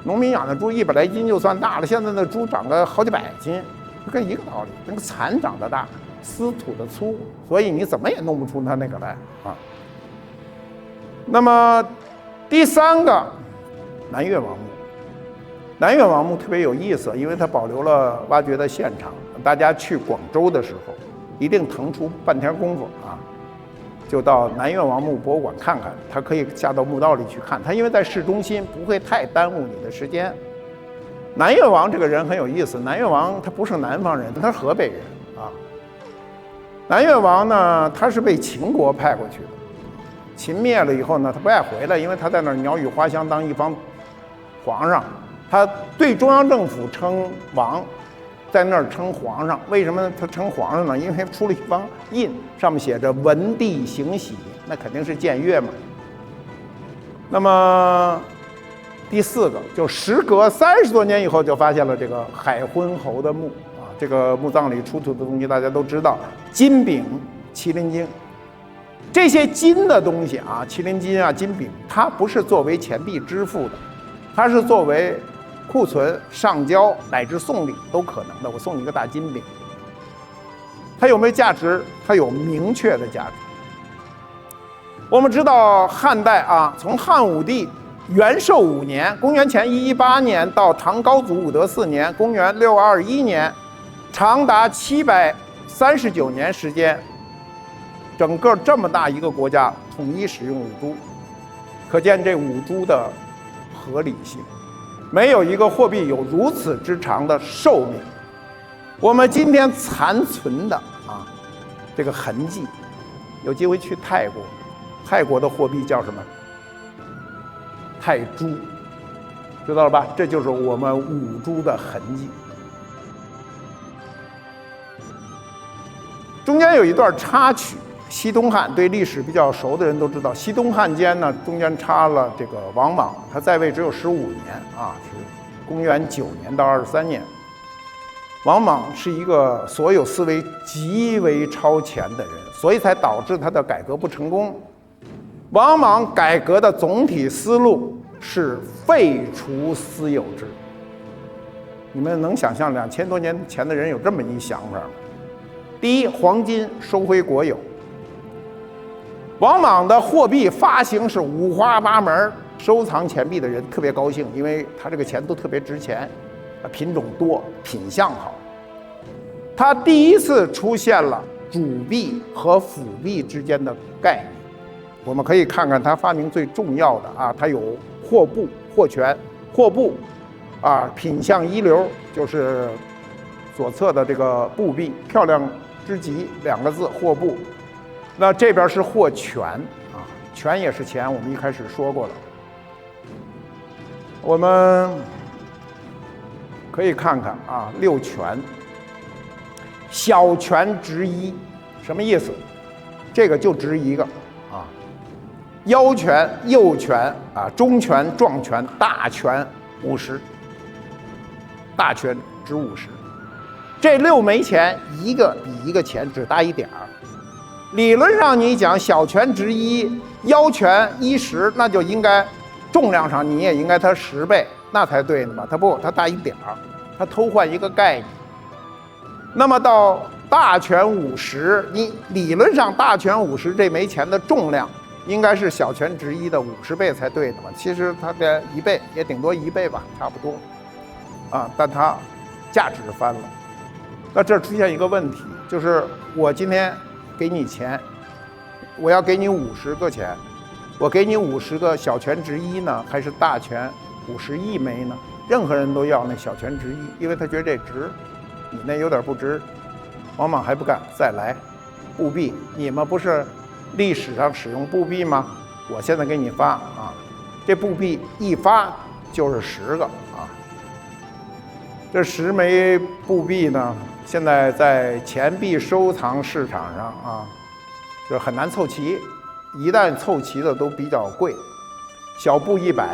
农民养的猪100来斤就算大了，现在那猪长个好几百斤，就跟一个道理。那个蚕长得大，丝吐的粗，所以你怎么也弄不出它那个来啊。那么第3个，南越王墓。南越王墓特别有意思，因为它保留了挖掘的现场。大家去广州的时候，一定腾出半天功夫啊，就到南越王墓博物馆看看。它可以下到墓道里去看，它因为在市中心，不会太耽误你的时间。南越王这个人很有意思，南越王他不是南方人，他是河北人啊。南越王呢，他是被秦国派过去的，秦灭了以后呢，他不爱回来，因为他在那儿鸟语花香当一方皇上。他对中央政府称王，在那儿称皇上。为什么他称皇上呢？因为出了一方印，上面写着“文帝行喜”，那肯定是僭越嘛。那么第4个，就时隔30多年以后，就发现了这个海昏侯的墓啊。这个墓葬里出土的东西大家都知道，金饼、麒麟经，这些金的东西啊，麒麟金啊、金饼，它不是作为钱币支付的，它是作为库存、上交乃至送礼都可能的。我送你一个大金饼，它有没有价值？它有明确的价值。我们知道汉代啊，从汉武帝元寿5年（公元前118年）到唐高祖武德4年（公元621年），长达739年时间，整个这么大一个国家统一使用五铢，可见这五铢的合理性。没有一个货币有如此之长的寿命。我们今天残存的啊这个痕迹，有机会去泰国，泰国的货币叫什么？泰铢，知道了吧？这就是我们五铢的痕迹。中间有一段插曲。西东汉对历史比较熟的人都知道，西东汉间呢，中间插了这个王莽，他在位只有15年啊，是公元9年到23年。王莽是一个所有思维极为超前的人，所以才导致他的改革不成功。王莽改革的总体思路是废除私有制。你们能想象2000多年前的人有这么一想法吗？第一，黄金收归国有。王莽的货币发行是五花八门，收藏钱币的人特别高兴，因为他这个钱都特别值钱，品种多，品相好。他第一次出现了主币和辅币之间的概念。我们可以看看他发明最重要的啊，他有货部、货权、货部啊，品相一流，就是左侧的这个布币，漂亮之极2个字，货部。那这边是货权啊，权也是钱，我们一开始说过了。我们可以看看啊，6权，小权值1，什么意思？这个就值1个啊，腰权、右权啊，中权、壮权、大权50，大权值50。这6枚钱一个比一个钱只大一点儿。理论上你讲小权值1，腰权10，那就应该重量上你也应该它10倍，那才对的嘛。它不，它大一点儿，它偷换一个概念。那么到大权50，你理论上大权50这枚钱的重量应该是小权值1的50倍才对的嘛。其实它的1倍也顶多1倍吧，差不多。啊，但它价值翻了。那这出现一个问题，就是我今天给你钱，我要给你50个钱，我给你50个小权值1呢，还是大权50亿枚呢？任何人都要那小权值1，因为他觉得这值，你那有点不值，往往还不干，再来。布币，你们不是历史上使用布币吗？我现在给你发啊，这布币一发就是10个啊。这10枚布币呢，现在在钱币收藏市场上啊，就很难凑齐，一旦凑齐的都比较贵，小布100，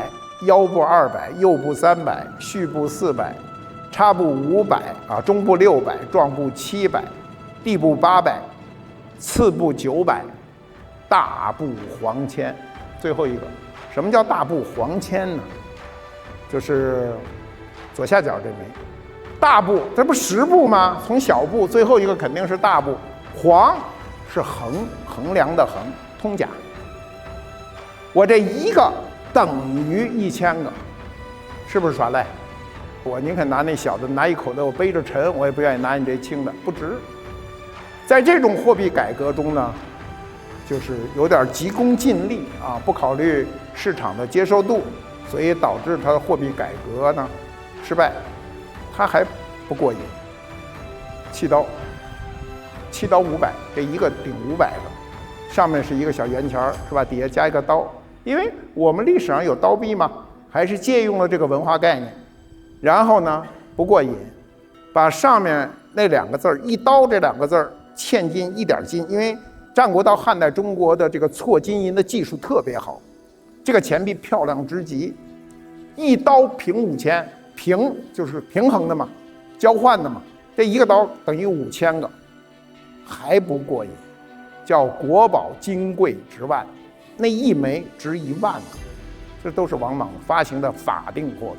腰部200，右部300，序部400，插部500啊，中部600，状部700，地部800，次部900，大部黄签。最后一个，什么叫大部黄签呢？就是左下角这枚。大部，这不10部吗？从小部最后一个肯定是大部。黄是衡量的衡，通假。我这一个等于1000个，是不是耍赖？我宁肯拿那小的，拿一口的我背着沉，我也不愿意拿你这轻的，不值。在这种货币改革中呢，就是有点急功近利啊，不考虑市场的接受度，所以导致它的货币改革呢失败。它还不过瘾，7刀500，这一个顶500个，上面是一个小圆圈是吧？底下加一个刀，因为我们历史上有刀币嘛，还是借用了这个文化概念。然后呢，不过瘾，把上面那2个字儿一刀这2个字儿嵌进1点金，因为战国到汉代中国的这个错金银的技术特别好，这个钱币漂亮之极，一刀平5000。平就是平衡的嘛，交换的嘛，这一个刀等于5000个，还不过瘾，叫国宝金贵值万，那一枚值1万个，这都是王莽发行的法定货币。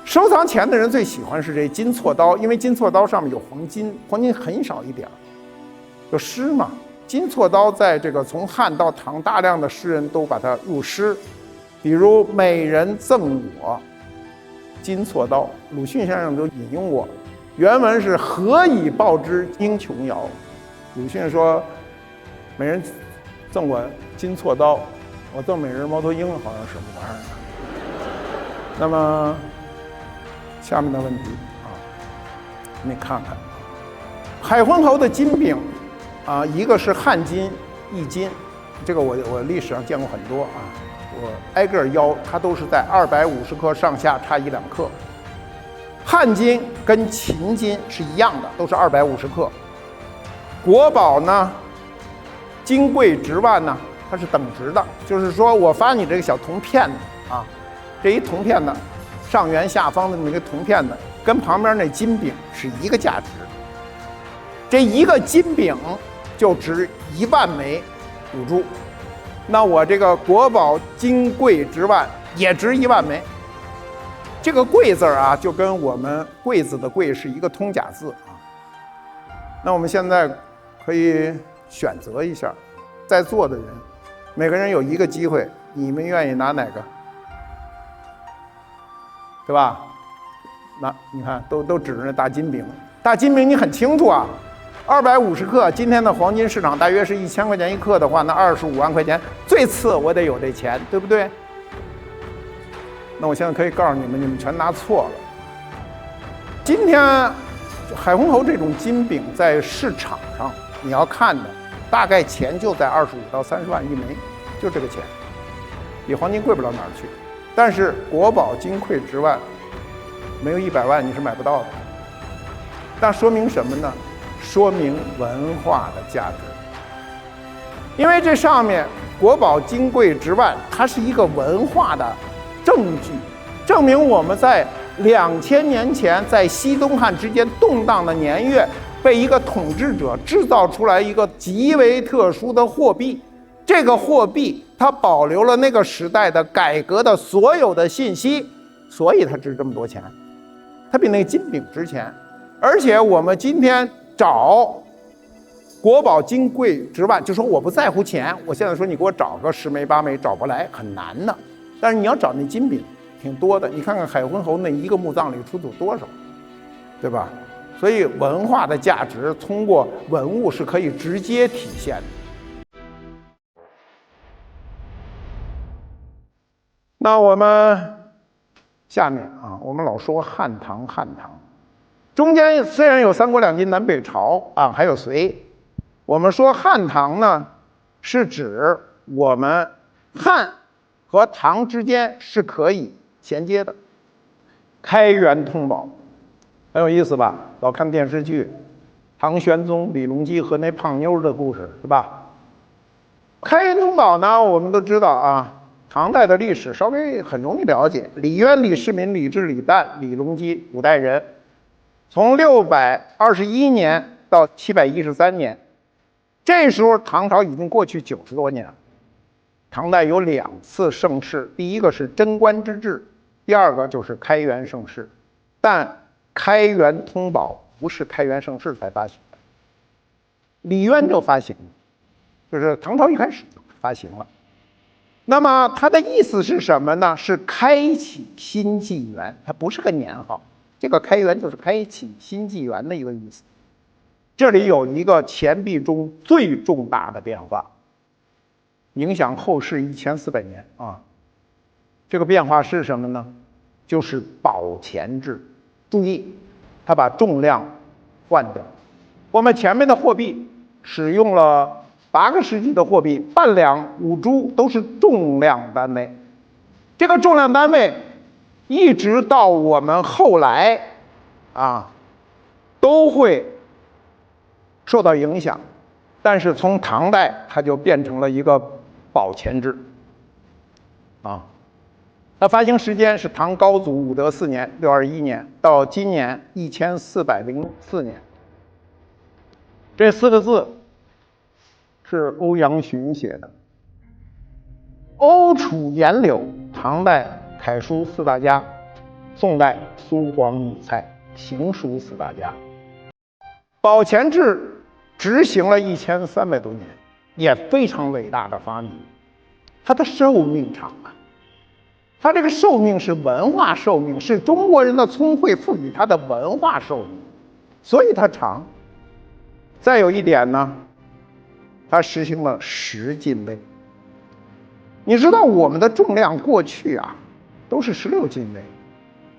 收藏钱的人最喜欢是这金错刀，因为金错刀上面有黄金，黄金很少一点，有诗嘛。金错刀在这个从汉到唐，大量的诗人都把它入诗，比如美人赠我金错刀，鲁迅先生都引用过，原文是何以报之英琼瑶。鲁迅说，美人赠我金错刀，我赠美人猫头鹰，好像什么玩意儿。那么下面的问题啊，你看看，海昏侯的金饼啊，一个是汉金1斤，这个我历史上见过很多啊。我挨个腰，它都是在250克上下，差1-2克。汉金跟秦金是一样的，都是250克。国宝呢，金贵值万呢，它是等值的，就是说我发你这个小铜片子啊，这一铜片子上圆下方的这么一个铜片子，跟旁边那金饼是一个价值。这一个金饼就值1万枚5铢。那我这个国宝金贵值万也值1万枚，这个贵字啊，就跟我们柜子的柜是一个通假字啊。那我们现在可以选择一下，在座的人，每个人有1个机会，你们愿意拿哪个？对吧？那你看，都指着那大金饼，大金饼你很清楚啊。250克，今天的黄金市场大约是1000块钱1克的话，那25万块钱，最次我得有这钱，对不对？那我现在可以告诉你们，你们全拿错了。今天海昏侯这种金饼在市场上你要看的，大概钱就在25到30万一枚，就这个钱，比黄金贵不了哪儿去。但是国宝金贵值万，没有100万你是买不到的。那说明什么呢？说明文化的价值，因为这上面国宝金贵值万，它是一个文化的证据，证明我们在2000年前在西东汉之间动荡的年月，被一个统治者制造出来一个极为特殊的货币。这个货币它保留了那个时代的改革的所有的信息，所以它值这么多钱，它比那个金饼值钱。而且我们今天找国宝金贵之万，就说我不在乎钱，我现在说你给我找个10枚8枚找不来，很难的。但是你要找那金饼，挺多的。你看看海昏侯那一个墓葬里出土多少，对吧？所以文化的价值通过文物是可以直接体现的。那我们下面啊，我们老说汉唐，中间虽然有三国两晋南北朝啊，还有隋，我们说汉唐呢，是指我们汉和唐之间是可以衔接的，开元通宝，很有意思吧？老看电视剧，唐玄宗李隆基和那胖妞的故事是吧？开元通宝呢，我们都知道啊。唐代的历史稍微很容易了解，李渊、李世民、李治、李旦、李隆基5代人，从621年到713年，这时候唐朝已经过去90多年了。唐代有2次盛世，第一个是贞观之治，第二个就是开元盛世。但开元通宝不是开元盛世才发行的，李渊就发行了，就是唐朝一开始就发行了。那么它的意思是什么呢？是开启新纪元，它不是个年号。这个开元就是开启新纪元的一个意思。这里有一个钱币中最重大的变化，影响后世1400年啊。这个变化是什么呢？就是宝钱制。注意，它把重量换掉。我们前面的货币使用了8个世纪的货币，半两、5铢都是重量单位。这个重量单位一直到我们后来啊，都会受到影响。但是从唐代，它就变成了一个宝钱制啊。它发行时间是唐高祖武德4年621年到今年1404年。这4个字是欧阳询写的。欧楚颜柳，唐代楷书4大家，宋代苏黄米蔡行书4大家。宝钱制执行了1300多年，也非常伟大的发明。它的寿命长啊，它这个寿命是文化寿命，是中国人的聪慧赋予它的文化寿命，所以它长。再有一点呢，它实行了10进位。你知道我们的重量过去啊都是16进位，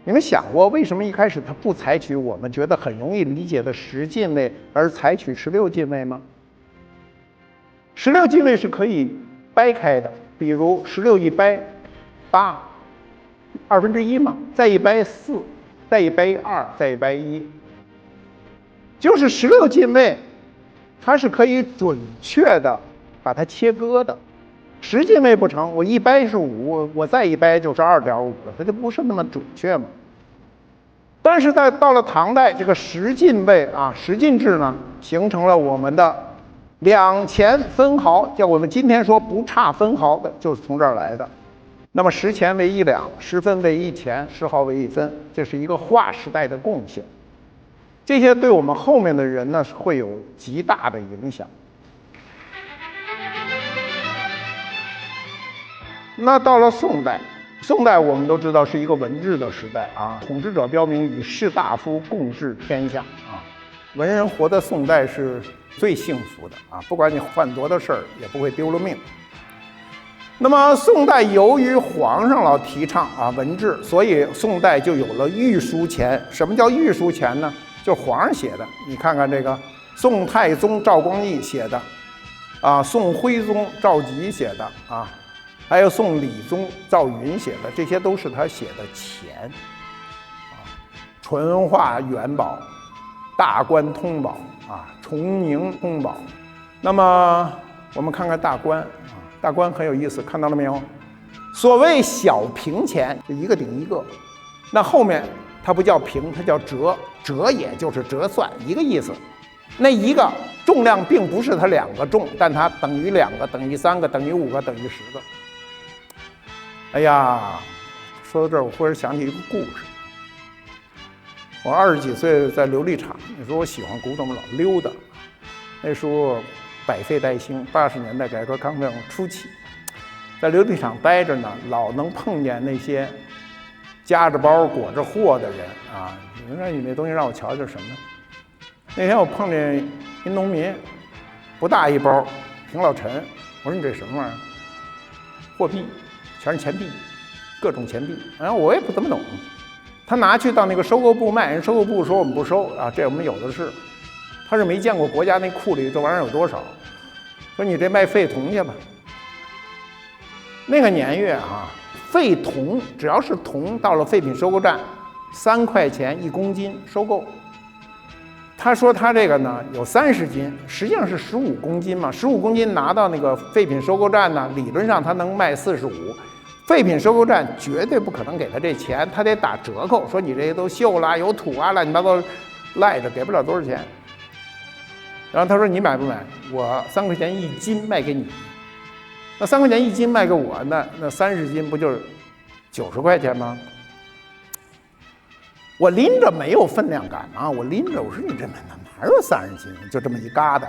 你们想过为什么一开始它不采取我们觉得很容易理解的10进位，而采取16进位吗？16进位是可以掰开的，比如16一掰8， 1/2嘛，再一掰4，再一掰2，再一掰1，就是16进位，它是可以准确的把它切割的。10进位不成，我一掰是5，我再一掰就是2.5了，它就不是那么准确嘛。但是到了唐代，这个10进位啊，10进制呢，形成了我们的2钱分毫，叫我们今天说不差分毫的，就是从这儿来的。那么10钱为1两，10分为1钱，10毫为1分，这是一个划时代的贡献。这些对我们后面的人呢，会有极大的影响。那到了宋代，宋代我们都知道是一个文治的时代啊，统治者标明与士大夫共治天下啊，文人活在宋代是最幸福的啊，不管你犯多大事儿，也不会丢了命。那么宋代由于皇上老提倡啊文治，所以宋代就有了御书钱。什么叫御书钱呢？就是皇上写的。你看看这个宋太宗赵光义写的啊，宋徽宗赵佶写的啊，还有宋理宗赵云写的，这些都是他写的钱啊。淳化元宝、大观通宝啊、崇宁通宝。那么我们看看大观啊，大观很有意思，看到了没有？所谓小平钱，就一个顶一个，那后面它不叫平，它叫折，折也就是折算，一个意思。那一个重量并不是它2个重，但它等于2个，等于3个，等于5个，等于10个。哎呀，说到这儿，我忽然想起一个故事。我20几岁在琉璃厂，那时候我喜欢古董，老溜达。那时候百废待兴，80年代改革开放初期，在琉璃厂待着呢，老能碰见那些夹着包裹着货的人啊。你说你那东西让我瞧瞧什么？那天我碰见一农民，不大一包，挺老沉。我说你这什么玩意儿？货币，全是钱币，各种钱币。然后我也不怎么懂，他拿去到那个收购部卖，人收购部说我们不收啊，这我们有的是。他是没见过国家那库里这玩意儿有多少，说你这卖废铜去吧。那个年月啊，废铜只要是铜到了废品收购站，3块钱1公斤收购。他说他这个呢有30斤，实际上是15公斤嘛，15公斤拿到那个废品收购站呢，理论上他能卖45。废品收购站绝对不可能给他这钱，他得打折扣，说你这些都锈了、有土啊、乱七八糟赖着，给不了多少钱。然后他说你买不买？我3块钱1斤卖给你。那3块钱1斤卖给我，那30斤不就是90块钱吗？我拎着没有分量感啊，我拎着，我说你这哪有30斤？就这么一疙瘩。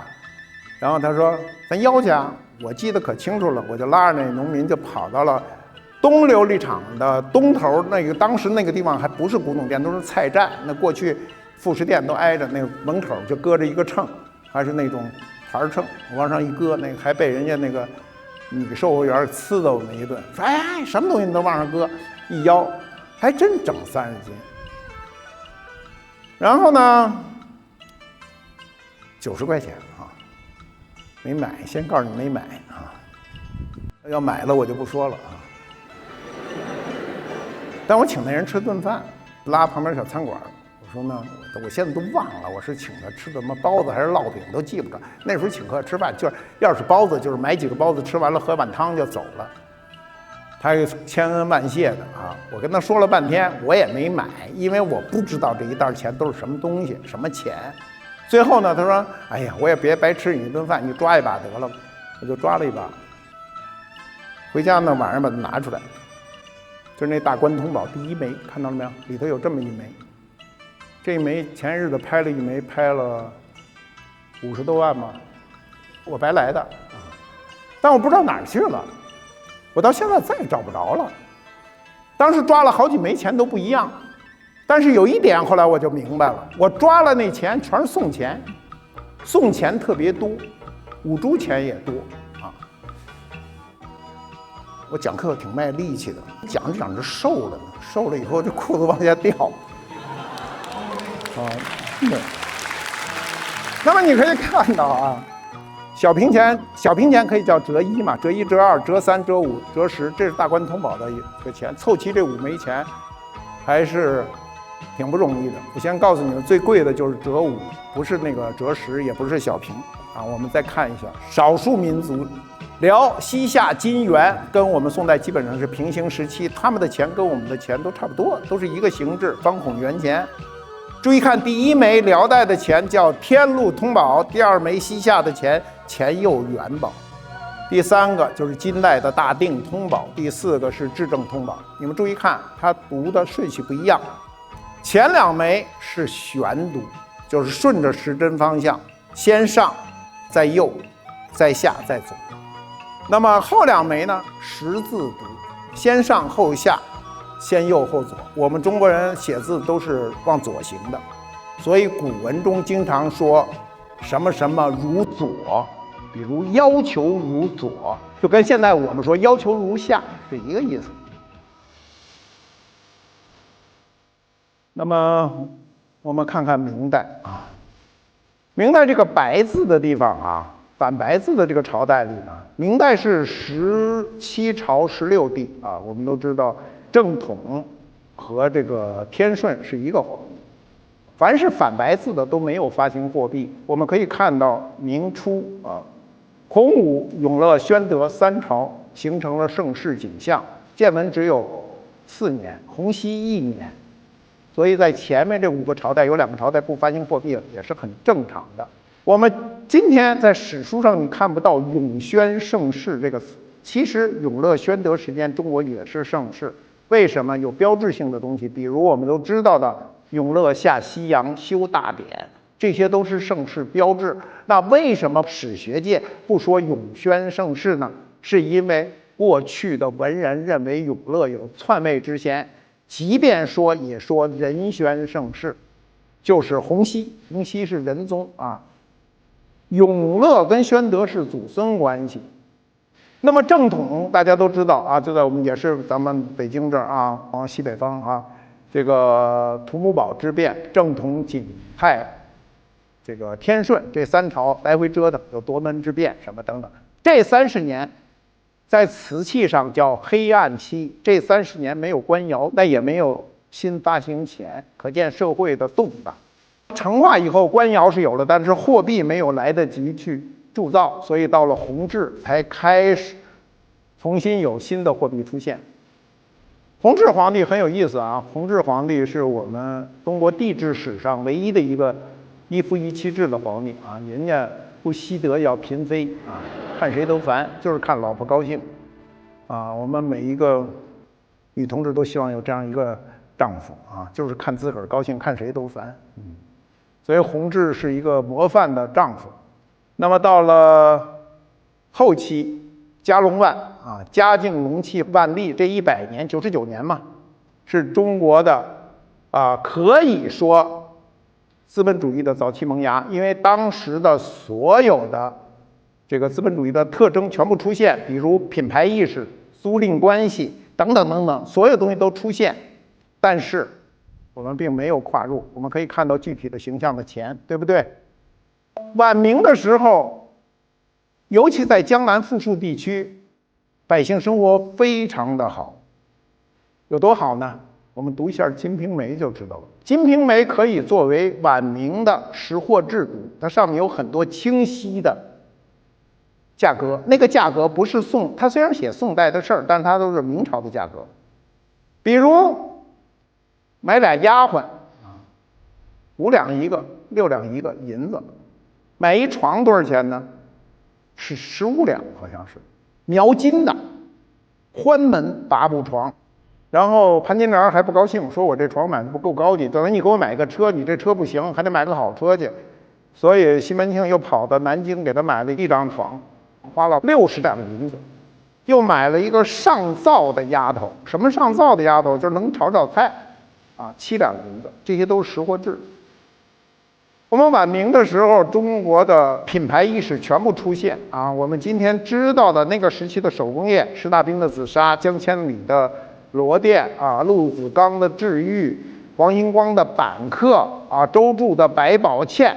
然后他说咱要去啊，我记得可清楚了，我就拉着那农民就跑到了东琉璃厂的东头，那个当时那个地方还不是古董店，都是菜站。那过去副食店都挨着，那个门口就搁着一个秤，还是那种牌秤，往上一搁，那个还被人家那个女售货员呲了我们一顿，说哎，什么东西你都往上搁，一腰还真整30斤。然后呢，90块钱啊，没买，先告诉你没买啊，要买了我就不说了啊。但我请那人吃顿饭，拉旁边小餐馆，我说呢，我现在都忘了我是请他吃的什么包子还是烙饼，都记不着。那时候请客吃饭，就是要是包子，就是买几个包子，吃完了喝碗汤就走了。他是千恩万谢的啊！我跟他说了半天，我也没买，因为我不知道这一袋钱都是什么东西，什么钱。最后呢，他说：“哎呀，我也别白吃你一顿饭，你抓一把得了。”我就抓了一把。回家呢，晚上把它拿出来，就是那大关通宝第1枚，看到了没有？里头有这么一枚。这一枚前日子拍了一枚，拍了50多万嘛，我白来的，但我不知道哪儿去了。我到现在再也找不着了。当时抓了好几枚钱都不一样，但是有一点后来我就明白了，我抓了那钱全是送钱，送钱特别多，5铢钱也多啊。我讲课挺卖力气的，讲着讲着瘦了呢，瘦了以后这裤子往下掉。啊，那么你可以看到啊。小平钱可以叫折1嘛，折1、折2、折3、折5、折10，这是大关通宝的一个钱，凑齐这5枚钱，还是挺不容易的。我先告诉你们，最贵的就是折5，不是那个折10，也不是小平啊。我们再看一下，少数民族，辽、西夏、金、元跟我们宋代基本上是平行时期，他们的钱跟我们的钱都差不多，都是一个形制，方孔圆钱。注意看，第1枚辽代的钱叫天禄通宝，第2枚西夏的钱佑元宝，第3个就是金代的大定通宝，第4个是至正通宝。你们注意看，它读的顺序不一样，前2枚是悬读，就是顺着时针方向，先上，再右，再下，再左。那么后2枚呢，十字读，先上后下，先右后左。我们中国人写字都是往左行的，所以古文中经常说什么什么如左，比如要求如左，就跟现在我们说要求如下是一个意思。那么我们看看明代啊，明代这个白字的地方啊，反白字的这个朝代里呢，明代是17朝16帝啊，我们都知道正统和这个天顺是一个皇帝。凡是反白字的都没有发行货币。我们可以看到明初啊，洪武、永乐、宣德3朝形成了盛世景象，建文只有4年，洪熙1年，所以在前面这5个朝代有2个朝代不发行货币也是很正常的。我们今天在史书上你看不到永宣盛世这个词，其实永乐、宣德时间中国也是盛世。为什么？有标志性的东西，比如我们都知道的永乐下西洋修大典，这些都是盛世标志。那为什么史学界不说永宣盛世呢？是因为过去的文人认为永乐有篡位之嫌，即便说也说仁宣盛世，就是洪熙，洪熙是仁宗啊，永乐跟宣德是祖孙关系。那么正统大家都知道啊，就在我们也是咱们北京这儿啊，往西北方啊，这个土木堡之变、正统、景泰、这个天顺这三朝来回折腾，有夺门之变什么等等。这30年，在瓷器上叫黑暗期。这30年没有官窑，那也没有新发行钱，可见社会的动荡。成化以后，官窑是有了，但是货币没有来得及去铸造，所以到了弘治才开始重新有新的货币出现。弘治皇帝很有意思啊，弘治皇帝是我们中国帝制史上唯一的一个一夫一妻制的皇帝啊，人家不惜得要嫔妃啊，看谁都烦，就是看老婆高兴啊。我们每一个女同志都希望有这样一个丈夫啊，就是看自个儿高兴，看谁都烦。所以弘治是一个模范的丈夫。那么到了后期，嘉隆万啊，嘉靖、隆庆、万历这100年，99年嘛，是中国的可以说资本主义的早期萌芽。因为当时的所有的这个资本主义的特征全部出现，比如品牌意识、租赁关系等等等等，所有东西都出现，但是我们并没有跨入。我们可以看到具体的形象的钱，对不对？晚明的时候，尤其在江南富庶地区，百姓生活非常的好。有多好呢？我们读一下《金瓶梅》就知道了。《金瓶梅》可以作为晚明的识货制度，它上面有很多清晰的价格。那个价格不是它虽然写宋代的事儿，但它都是明朝的价格。比如买俩丫鬟，5两一个，6两一个银子。买一床多少钱呢？是15两，好像是描金的宽门8步床。然后潘金莲还不高兴，说我这床买的不够高级，等于你给我买个车，你这车不行，还得买个好车去。所以西门庆又跑到南京给他买了一张床，花了60两银子。又买了一个上灶的丫头，什么上灶的丫头？就是能炒菜啊，7两银子。这些都是识货制。我们晚明的时候，中国的品牌意识全部出现啊！我们今天知道的那个时期的手工业，施大兵的紫砂，江千里的罗店啊，陆子刚的治愈，黄星光的板刻啊，周铸的百宝嵌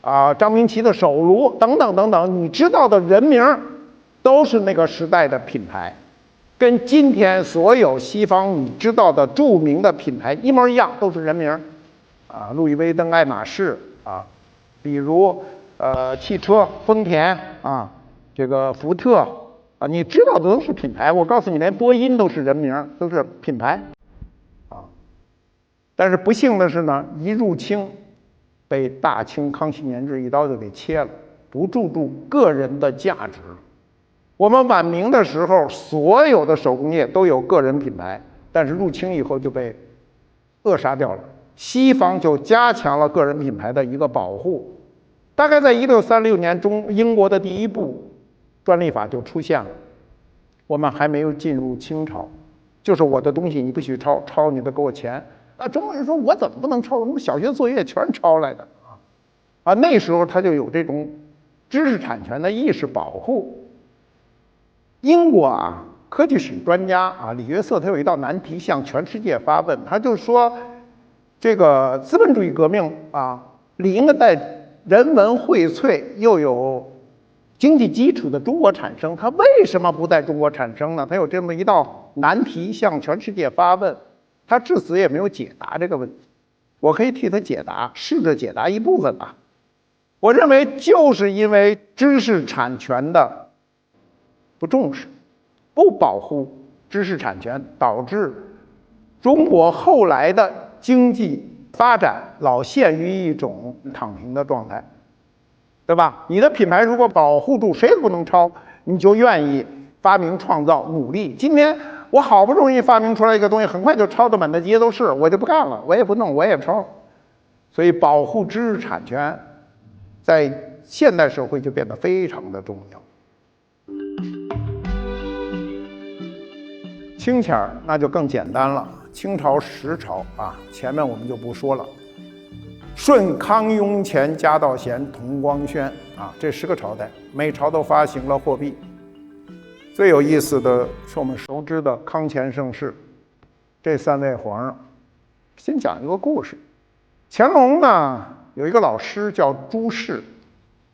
啊，张明奇的手炉等等等等，你知道的人名都是那个时代的品牌，跟今天所有西方你知道的著名的品牌一模一样，都是人名啊，路易威登、爱马仕。啊，比如汽车，丰田啊，这个福特啊，你知道的都是品牌。我告诉你，连波音都是人名，都是品牌啊。但是不幸的是呢，一入清，被大清康熙年制一刀就给切了，不注重个人的价值。我们晚明的时候，所有的手工业都有个人品牌，但是入清以后就被扼杀掉了。西方就加强了个人品牌的一个保护，大概在1636年英国的第一部专利法就出现了。我们还没有进入清朝，就是我的东西你不许抄，抄你得给我钱。中国人说我怎么不能抄？我们小学作业全抄来的啊！那时候他就有这种知识产权的意识保护。英国啊，科技史专家啊，李约瑟他有一道难题向全世界发问，他就说。这个资本主义革命啊，理应在人文荟萃又有经济基础的中国产生，它为什么不在中国产生呢？它有这么一道难题向全世界发问，他至死也没有解答这个问题。我可以替他解答，试着解答一部分吧。我认为就是因为知识产权的不重视，不保护知识产权，导致中国后来的经济发展老陷于一种躺平的状态，对吧？你的品牌如果保护住，谁也不能抄，你就愿意发明创造努力。今天我好不容易发明出来一个东西，很快就抄的满大街都是，我就不干了，我也不弄，我也抄。所以保护知识产权在现代社会就变得非常的重要。清钱儿那就更简单了，清朝10朝啊，前面我们就不说了。顺、康、雍、乾、嘉、道、咸、同、光、宣啊，这10个朝代，每朝都发行了货币。最有意思的是我们熟知的康乾盛世，这3位皇上。先讲一个故事，乾隆呢有一个老师叫朱氏，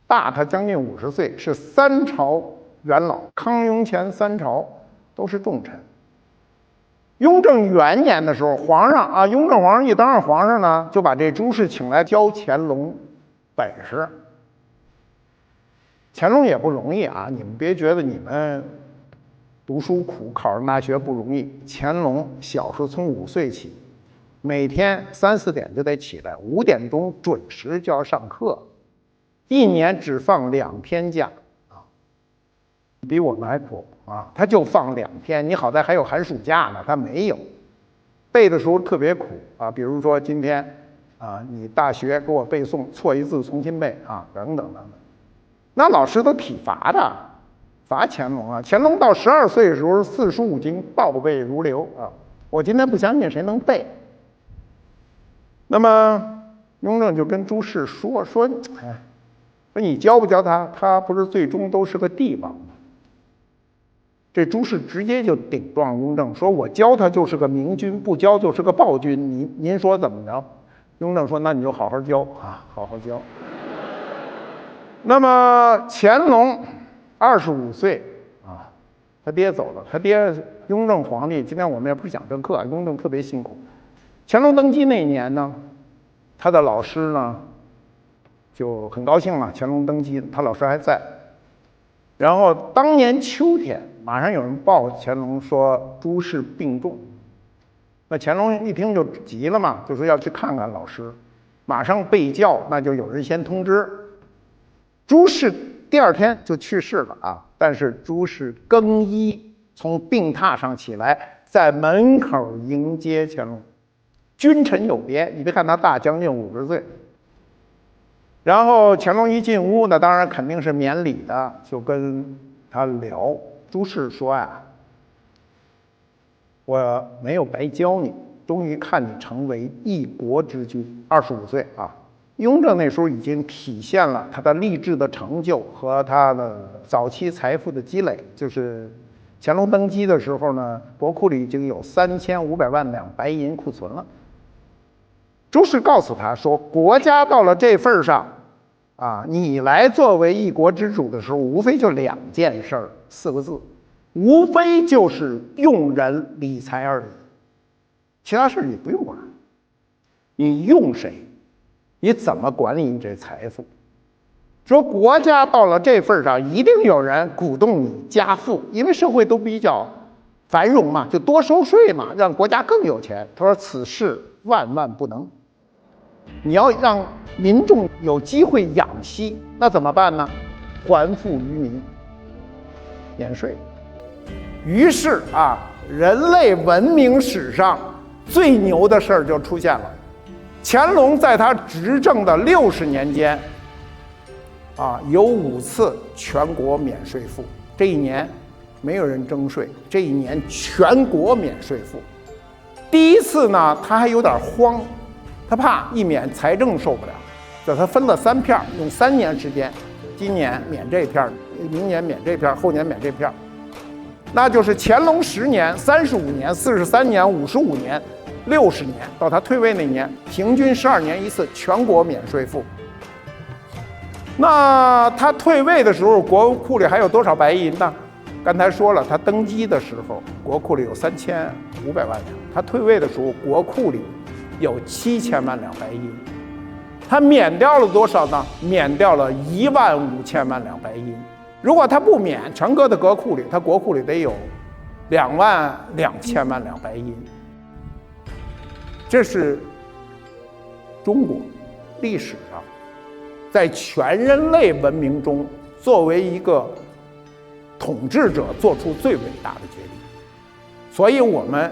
大他将近50岁，是3朝元老，康雍乾3朝都是重臣。雍正元年的时候，雍正皇上一当上皇上呢，就把这朱氏请来教乾隆本事。乾隆也不容易啊，你们别觉得你们读书苦，考上大学不容易。乾隆小时候从5岁起，每天3、4点就得起来，5点钟准时就要上课，一年只放2天假啊，比我们还苦啊！他就放2天，你好在还有寒暑假呢，他没有。背的时候特别苦啊，比如说今天啊，你大学给我背诵，错一字重新背啊，等等等等。那老师都体罚的，罚乾隆啊！乾隆到12岁的时候，4书5经倒背如流啊！我今天不相信谁能背。那么雍正就跟朱氏说，哎，说你教不教他？他不是最终都是个帝王吗？这朱氏直接就顶撞雍正，说我教他就是个明君，不教就是个暴君。您说怎么着？雍正说那你就好好教啊，好好教。那么乾隆25岁啊，他爹走了，他爹雍正皇帝。今天我们也不是讲这课，雍正特别辛苦。乾隆登基那年呢，他的老师呢就很高兴了，乾隆登基，他老师还在。然后当年秋天，马上有人报乾隆说朱氏病重。那乾隆一听就急了嘛，就说要去看看老师，马上备轿，那就有人先通知。朱氏第2天就去世了啊，但是朱氏更衣从病榻上起来，在门口迎接乾隆。君臣有别，你别看他大将近50岁。然后乾隆一进屋呢，当然肯定是免礼的，就跟他聊。朱氏说啊，我没有白教你，终于看你成为一国之君。25岁啊，雍正那时候已经体现了他的励志的成就和他的早期财富的积累。就是乾隆登基的时候呢，国库里已经有3500万两白银库存了。朱氏告诉他说，国家到了这份上啊，你来作为一国之主的时候，无非就2件事儿，4个字，无非就是用人理财而已，其他事你不用管。你用谁，你怎么管理你这财富。说国家到了这份上，一定有人鼓动你加富，因为社会都比较繁荣嘛，就多收税嘛，让国家更有钱。他说此事万万不能，你要让民众有机会养息，那怎么办呢？还富于民，免税。于是啊，人类文明史上最牛的事儿就出现了。乾隆在他执政的60年间啊，有5次全国免税赋。这一年没有人征税，这一年全国免税赋。第一次呢，他还有点慌，他怕一免财政受不了，就他分了3片，用3年时间，今年免这片，明年免这片，后年免这片。那就是乾隆10年、35年、43年、55年、60年，到他退位那年，平均12年一次全国免税赋。那他退位的时候，国库里还有多少白银呢？刚才说了，他登基的时候国库里有3500万两，他退位的时候国库里有7000万两白银。他免掉了多少呢？免掉了15000万两白银。如果他不免，全搁在国库里，他国库里得有22000万两白银。这是中国历史上在全人类文明中，作为一个统治者做出最伟大的决定。所以我们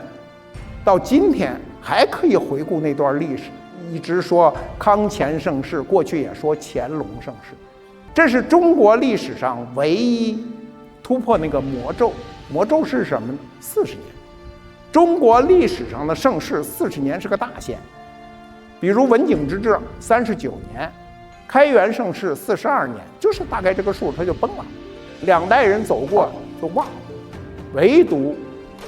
到今天还可以回顾那段历史，一直说康乾盛世，过去也说乾隆盛世，这是中国历史上唯一突破那个魔咒。魔咒是什么呢？40年。中国历史上的盛世40年是个大限。比如文景之治39年，开元盛世42年，就是大概这个数它就崩了，2代人走过就忘了。唯独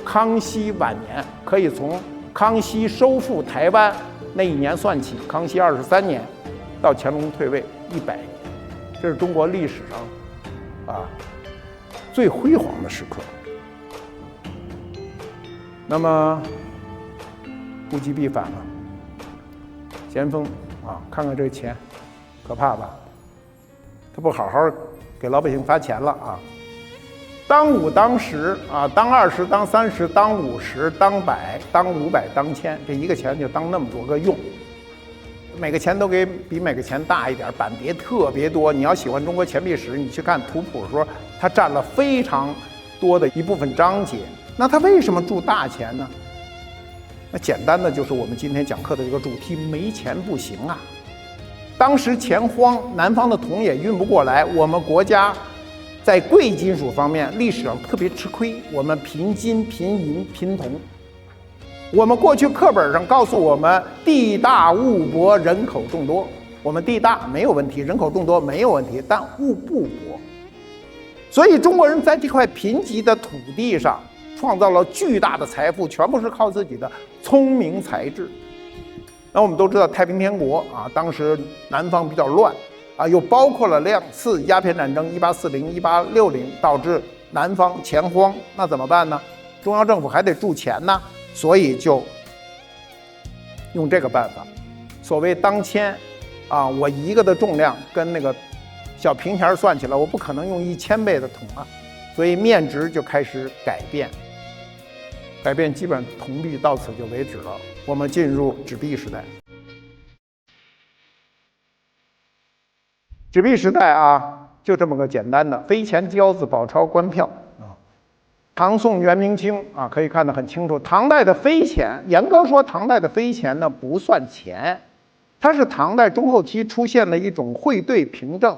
康熙晚年，可以从康熙收复台湾那一年算起，康熙23年到乾隆退位100年，这是中国历史上最辉煌的时刻。那么物极必反了，咸丰看看这钱，可怕吧？他不好好给老百姓发钱了啊！当5当10当20当30当50当100当500当1000，这一个钱就当那么多个用，每个钱都给比每个钱大一点，版别特别多。你要喜欢中国钱币史，你去看图谱的时候，它占了非常多的一部分章节。那它为什么铸大钱呢？那简单的就是我们今天讲课的这个主题，没钱不行啊。当时钱荒，南方的铜也运不过来，我们国家在贵金属方面历史上特别吃亏，我们贫金贫银贫铜。我们过去课本上告诉我们地大物博人口众多，我们地大没有问题，人口众多没有问题，但物不博。所以中国人在这块贫瘠的土地上创造了巨大的财富，全部是靠自己的聪明才智。那我们都知道太平天国当时南方比较乱又包括了2次鸦片战争，1840、1860，导致南方钱荒。那怎么办呢？中央政府还得铸钱呢，所以就用这个办法，所谓当1000我一个的重量跟那个小平钱算起来，我不可能用1000倍的铜所以面值就开始改变，基本铜币到此就为止了。我们进入纸币时代。纸币时代就这么个简单的飞钱、交子、宝钞、官票唐宋元明清可以看得很清楚。唐代的飞钱，严格说唐代的飞钱呢不算钱，它是唐代中后期出现的一种汇兑凭证，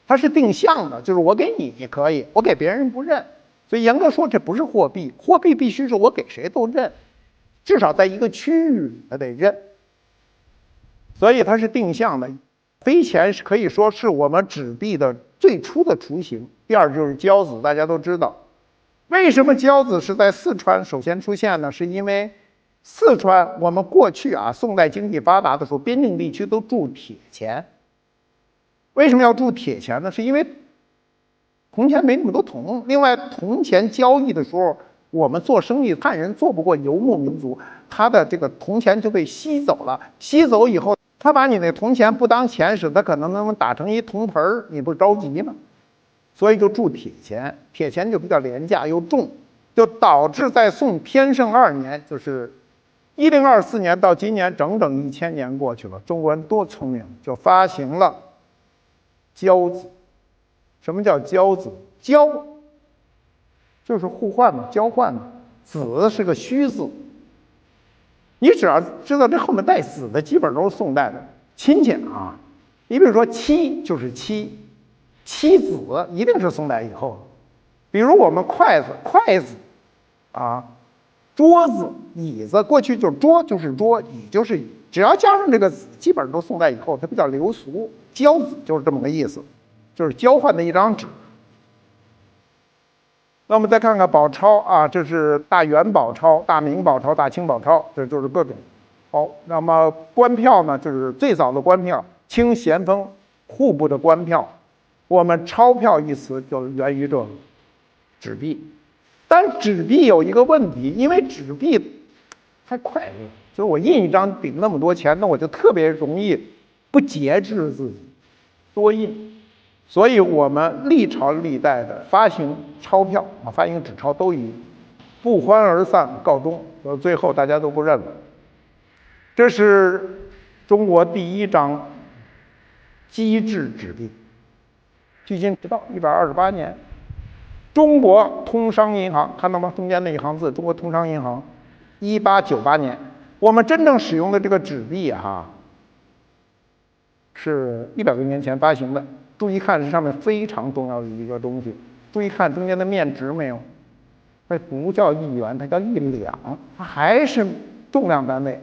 它是定向的，就是我给你可以，我给别人不认。所以严格说这不是货币，货币必须是我给谁都认，至少在一个区域它得认，所以它是定向的。飞钱可以说是我们纸币的最初的雏形。第二就是交子，大家都知道，为什么交子是在四川首先出现呢？是因为四川我们过去宋代经济发达的时候，边境地区都铸铁钱。为什么要铸铁钱呢？是因为铜钱没那么多铜，另外铜钱交易的时候，我们做生意汉人做不过游牧民族，他的这个铜钱就被吸走了，吸走以后他把你那铜钱不当钱使，他可能打成一铜盆，你不着急吗？所以就铸铁钱，铁钱就比较廉价又重，就导致在宋天圣2年，就是1024年到今年整整1000年过去了，中国人多聪明，就发行了交子。什么叫交子？交就是互换嘛，交换嘛。子是个虚字，你只要知道这后面带子的，基本都是宋代的亲戚你比如说妻就是妻，妻子一定是宋代以后的。比如我们筷子桌子、椅子，过去就是桌就是桌，椅就是椅，只要加上这个子，基本上都宋代以后，它比较流俗。交子就是这么个意思，就是交换的一张纸。那我们再看看宝钞这是大元宝钞、大明宝钞、大清宝钞，这就是各种。好，那么官票呢，就是最早的官票，清咸丰户部的官票。我们钞票一词就源于这纸币。但纸币有一个问题，因为纸币太快乐，就是我印一张顶那么多钱，那我就特别容易不节制自己，多印。所以我们历朝历代的发行钞票发行纸钞都以不欢而散告终，最后大家都不认了。这是中国第一张机制纸币，距今不到128年。中国通商银行，看到吗？中间那一行字，中国通商银行，1898年，我们真正使用的这个纸币是100多年前发行的。注意看，这上面非常重要的一个东西，注意看中间的面值没有？它不叫1元，它叫1两，它还是重量单位。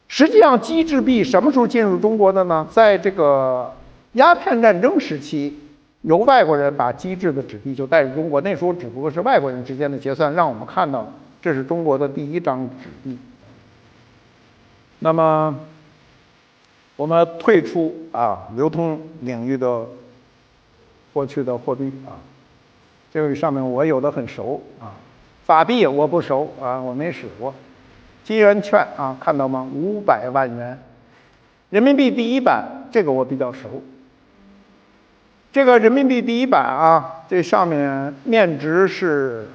实际上，机制币什么时候进入中国的呢？在这个鸦片战争时期，由外国人把机制的纸币就带入中国，那时候只不过是外国人之间的结算，让我们看到这是中国的第一张纸币。那么，我们退出流通领域的过去的货币这个上面我有的很熟法币我不熟我没使过。金圆券看到吗？500万元，人民币第一版这个我比较熟。这个人民币第一版这上面面值是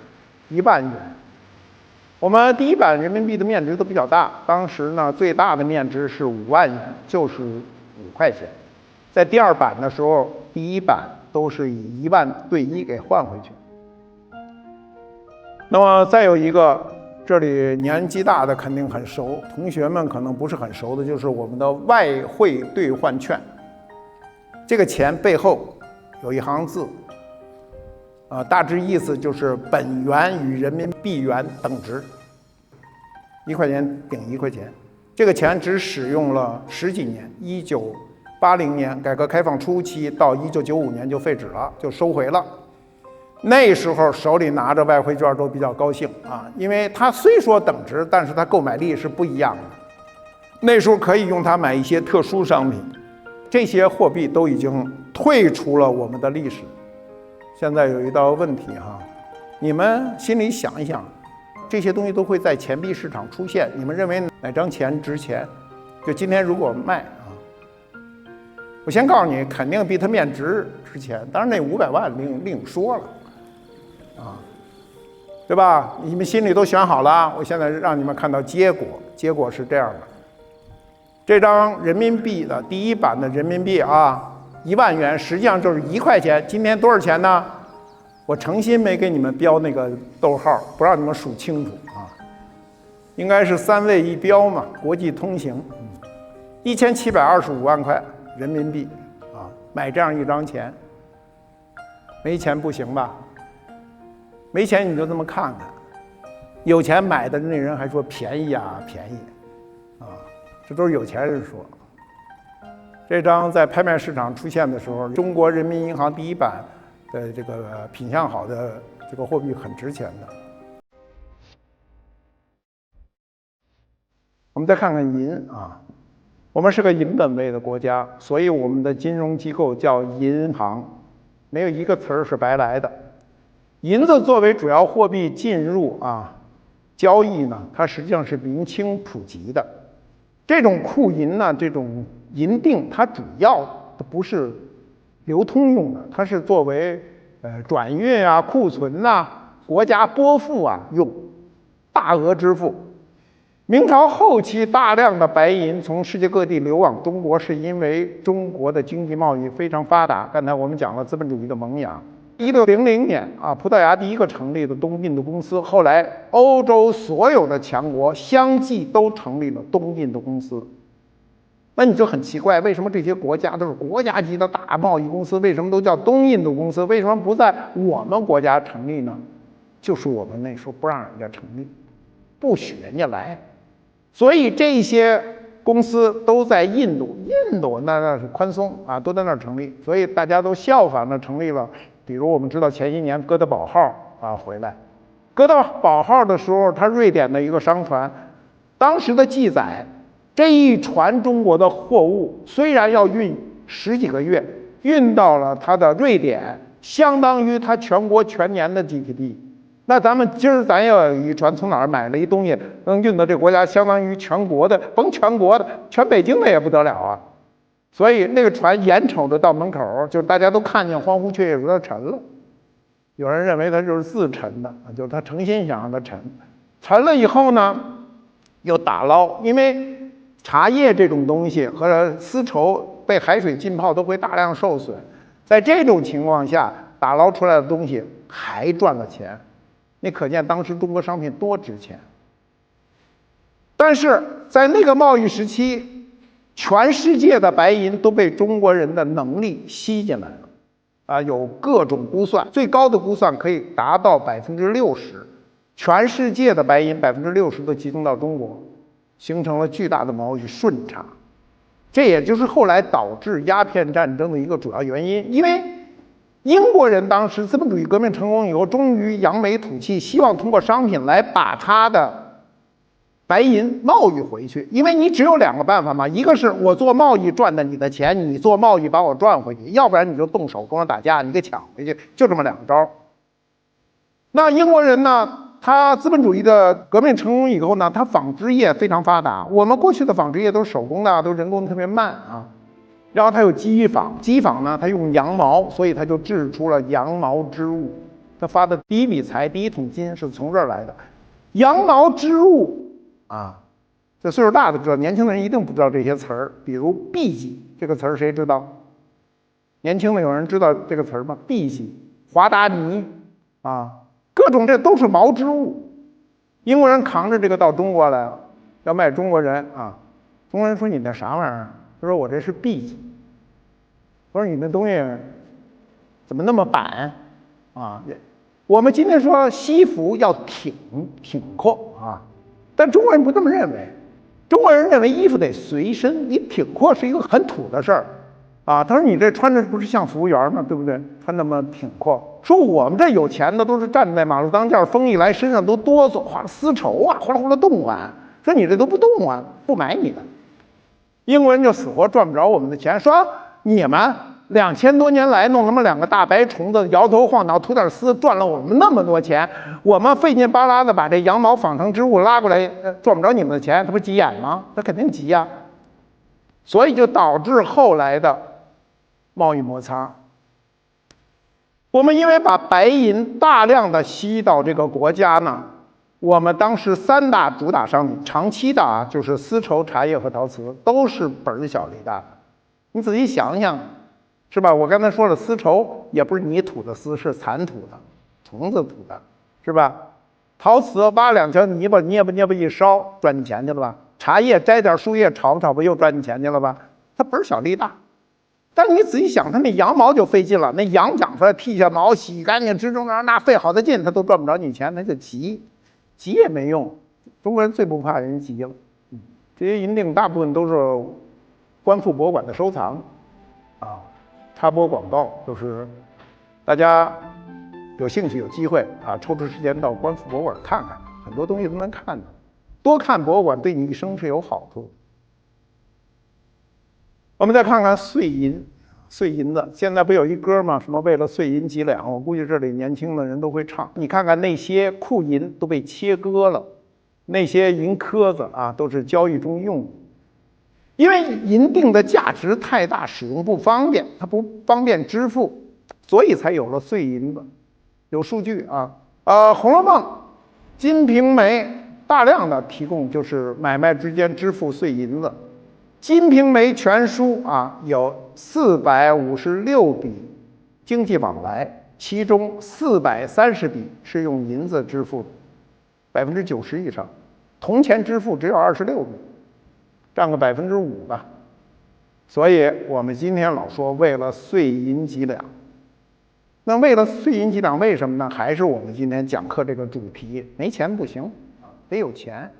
1万元。我们第一版人民币的面值都比较大，当时呢最大的面值是5万元，就是5块钱。在第二版的时候，第一版都是以1万对1给换回去。那么再有一个，这里年纪大的肯定很熟，同学们可能不是很熟的，就是我们的外汇兑换券。这个钱背后有一行字。大致意思就是本元与人民币元等值，1块钱顶1块钱。这个钱只使用了10几年，1980年改革开放初期到1995年就废止了，就收回了。那时候手里拿着外汇券都比较高兴因为它虽说等值，但是它购买力是不一样的。那时候可以用它买一些特殊商品，这些货币都已经退出了我们的历史。现在有一道问题你们心里想一想，这些东西都会在钱币市场出现，你们认为哪张钱值钱？就今天如果卖我先告诉你，肯定比它面值值钱。当然那500万另说了对吧？你们心里都选好了，我现在让你们看到结果。结果是这样的，这张人民币的第一版的人民币1万元实际上就是1块钱。今天多少钱呢？我诚心没给你们标那个逗号，不让你们数清楚应该是3位一标嘛，国际通行。1725万块人民币买这样一张钱，没钱不行吧？没钱你就这么看看，有钱买的那人还说便宜便宜这都是有钱人说。这张在拍卖市场出现的时候，中国人民银行第一版的这个品相好的这个货币很值钱的。我们再看看银我们是个银本位的国家，所以我们的金融机构叫银行，没有一个词儿是白来的。银子作为主要货币进入交易呢，它实际上是明清普及的。这种库银呢，这种银锭，它主要不是流通用的，它是作为转运库存国家拨付用，大额支付。明朝后期大量的白银从世界各地流往中国，是因为中国的经济贸易非常发达。刚才我们讲了资本主义的萌芽。1600年葡萄牙第一个成立的东印度公司，后来欧洲所有的强国相继都成立了东印度公司。那你就很奇怪，为什么这些国家都是国家级的大贸易公司，为什么都叫东印度公司？为什么不在我们国家成立呢？就是我们那时候不让人家成立，不许人家来，所以这些公司都在印度，印度那是宽松都在那儿成立，所以大家都效仿的成立了。比如我们知道前些年哥德堡号回来，哥德堡号的时候，它瑞典的一个商船，当时的记载，这一船中国的货物虽然要运10几个月，运到了它的瑞典，相当于它全国全年的 GDP。那咱们今儿咱要有一船从哪儿买了一东西，能运到这国家，相当于全国的，甭全国的，全北京的也不得了所以那个船眼瞅着到门口，就大家都看见欢呼雀跃，它沉了。有人认为它就是自沉的，就是他诚心想让它沉。沉了以后呢，又打捞，因为茶叶这种东西和丝绸被海水浸泡都会大量受损，在这种情况下，打捞出来的东西还赚了钱。你可见当时中国商品多值钱。但是在那个贸易时期，全世界的白银都被中国人的能力吸进来了，啊，有各种估算，最高的估算可以达到60%，全世界的白银60%都集中到中国，形成了巨大的贸易顺差。这也就是后来导致鸦片战争的一个主要原因，因为英国人当时资本主义革命成功以后，终于扬眉吐气，希望通过商品来把他的白银贸易回去。因为你只有2个办法嘛，一个是我做贸易赚的你的钱，你做贸易把我赚回去，要不然你就动手跟我打架，你给抢回去，就这么2招。那英国人呢，他资本主义的革命成功以后呢，他纺织业非常发达。我们过去的纺织业都是手工的，都人工特别慢啊。然后他有机纺，机纺呢，他用羊毛，所以他就制出了羊毛织物。他发的第一笔财、第一桶金是从这儿来的。羊毛织物啊，这岁数大的知道，年轻人一定不知道这些词儿。比如篦箕这个词儿谁知道？年轻的有人知道这个词儿吗？篦箕、华达尼啊。各种这都是毛织物，英国人扛着这个到中国来了，要卖中国人啊。中国人说你那啥玩意儿？他说我这是篦箕。我说你那东西怎么那么板啊？我们今天说西服要挺阔啊，但中国人不这么认为。中国人认为衣服得随身，你挺阔是一个很土的事儿。啊，他说你这穿着不是像服务员吗？对不对？穿那么挺阔。说我们这有钱的都是站在马路当间，风一来身上都哆嗦，哗丝绸啊，哗啦哗啦动啊。说你这都不动啊，不买你的。英国人就死活赚不着我们的钱，说你们2000多年来弄那么2个大白虫子，摇头晃脑吐点丝，赚了我们那么多钱，我们费劲巴拉的把这羊毛纺成织物拉过来，赚不着你们的钱，他不急眼吗？他肯定急呀。所以就导致后来的贸易摩擦。我们因为把白银大量的吸到这个国家呢，我们当时3大主打商品，长期的啊，就是丝绸、茶叶和陶瓷，都是本小利大的。你仔细想想，是吧？我刚才说了，丝绸也不是你吐的丝，是蚕吐的，虫子吐的，是吧？陶瓷挖2条泥巴，捏吧一烧，赚你钱去了吧？茶叶摘点树叶炒不又赚你钱去了吧？它本小利大。但你仔细想，它那羊毛就费劲了，那羊长出来剃下毛洗干净之中，那费好的劲，它都赚不着你钱，那就急也没用。中国人最不怕人急了。这些银锭大部分都是官复博物馆的收藏啊。插播广告，就是大家有兴趣有机会啊，抽出时间到官复博物馆看看，很多东西都能看到。多看博物馆对你一生是有好处。我们再看看碎银，碎银子，现在不有一歌吗？什么为了碎银几两？我估计这里年轻的人都会唱。你看看那些库银都被切割了，那些银壳子啊都是交易中用的。因为银锭的价值太大，使用不方便，它不方便支付，所以才有了碎银子。有数据啊，《红楼梦》《金瓶梅》大量的提供就是买卖之间支付碎银子。《金瓶梅》全书啊有456笔经济往来，其中430笔是用银子支付的，90%以上，铜钱支付只有26笔。占个5%吧，所以我们今天老说为了碎银几两，那为了碎银几两，为什么呢？还是我们今天讲课这个主题，没钱不行，得有钱。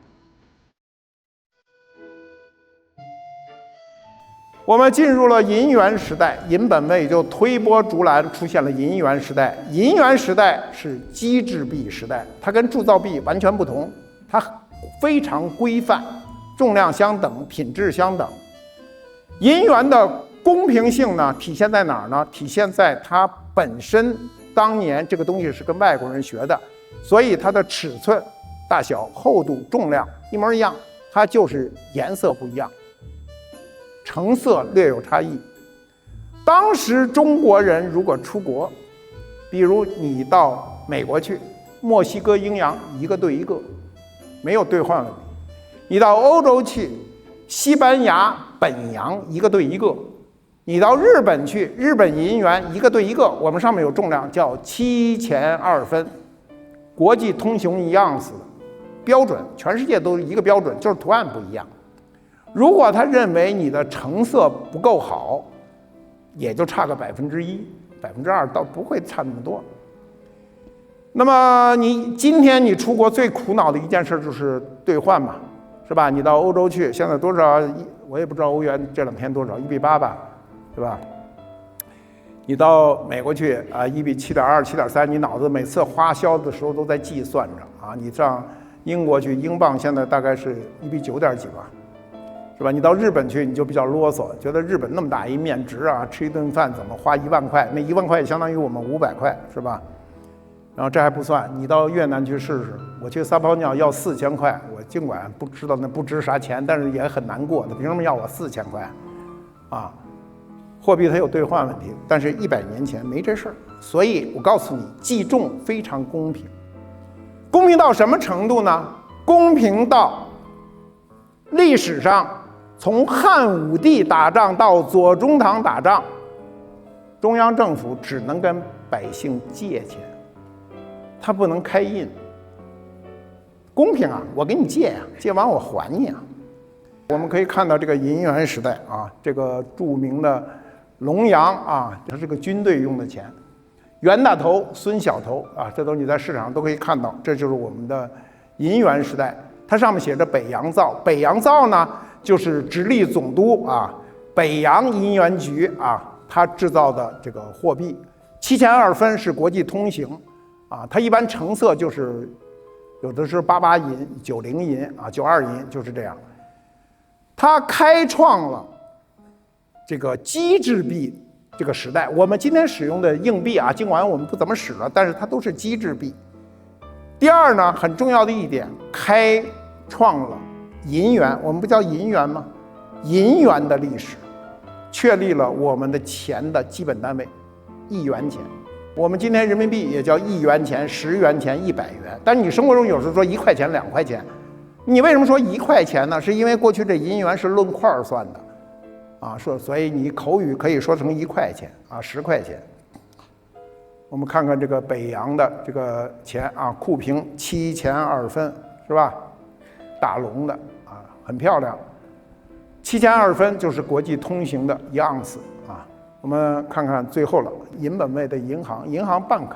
我们进入了银元时代，银本位就推波助澜，出现了银元时代。银元时代是机制币时代，它跟铸造币完全不同，它非常规范。重量相等，品质相等。银元的公平性呢，体现在哪儿呢？体现在它本身当年这个东西是跟外国人学的，所以它的尺寸、大小、厚度、重量一模一样，它就是颜色不一样，成色略有差异。当时中国人如果出国，比如你到美国去，墨西哥英洋一个对一个，没有兑换问题。你到欧洲去，西班牙本洋一个对一个；你到日本去，日本银元一个对一个。我们上面有重量，叫7钱2分，国际通行一样子的标准，全世界都一个标准，就是图案不一样。如果他认为你的成色不够好，也就差个1%、2%，倒不会差那么多。那么今天你出国最苦恼的一件事就是兑换嘛，是吧？你到欧洲去，现在多少我也不知道欧元这2天多少，1比8吧，是吧？你到美国去啊，1比7.2、7.3，你脑子每次花销的时候都在计算着啊。你上英国去，英镑现在大概是1比9点几吧，是吧？你到日本去，你就比较啰嗦，觉得日本那么大一面值啊，吃一顿饭怎么花1万块？那1万块也相当于我们500块，是吧？然后这还不算，你到越南去试试，我去撒泡尿要4000块，我尽管不知道那不值啥钱，但是也很难过，他凭什么要我4000块？啊？货币它有兑换问题，但是100年前没这事儿，所以我告诉你，计重非常公平。公平到什么程度呢？公平到历史上从汉武帝打仗到左宗棠打仗，中央政府只能跟百姓借钱，他不能开印。公平啊，我给你借呀，借完我还你啊。我们可以看到这个银元时代啊，这个著名的龙洋啊，它是个军队用的钱，袁大头、孙小头啊，这都你在市场上都可以看到，这就是我们的银元时代。它上面写着北洋造，北洋造呢就是直隶总督啊，北洋银元局啊，它制造的这个货币，7钱2分是国际通行啊，它一般成色就是有的是88银、90银啊、92银，就是这样。它开创了这个机制币这个时代，我们今天使用的硬币啊，尽管我们不怎么使了，但是它都是机制币。第二呢，很重要的一点，开创了银元，我们不叫银元吗？银元的历史，确立了我们的钱的基本单位，1元钱。我们今天人民币也叫1元钱、10元钱、100元。但是你生活中有时候说1块钱、2块钱，你为什么说1块钱呢？是因为过去这银元是论块算的。啊，所以你口语可以说成1块钱啊，10块钱。我们看看这个北洋的这个钱啊，库平7钱2分，是吧？大龙的啊，很漂亮。7钱2分就是国际通行的1盎司啊。我们看看最后了，银本位的银行bank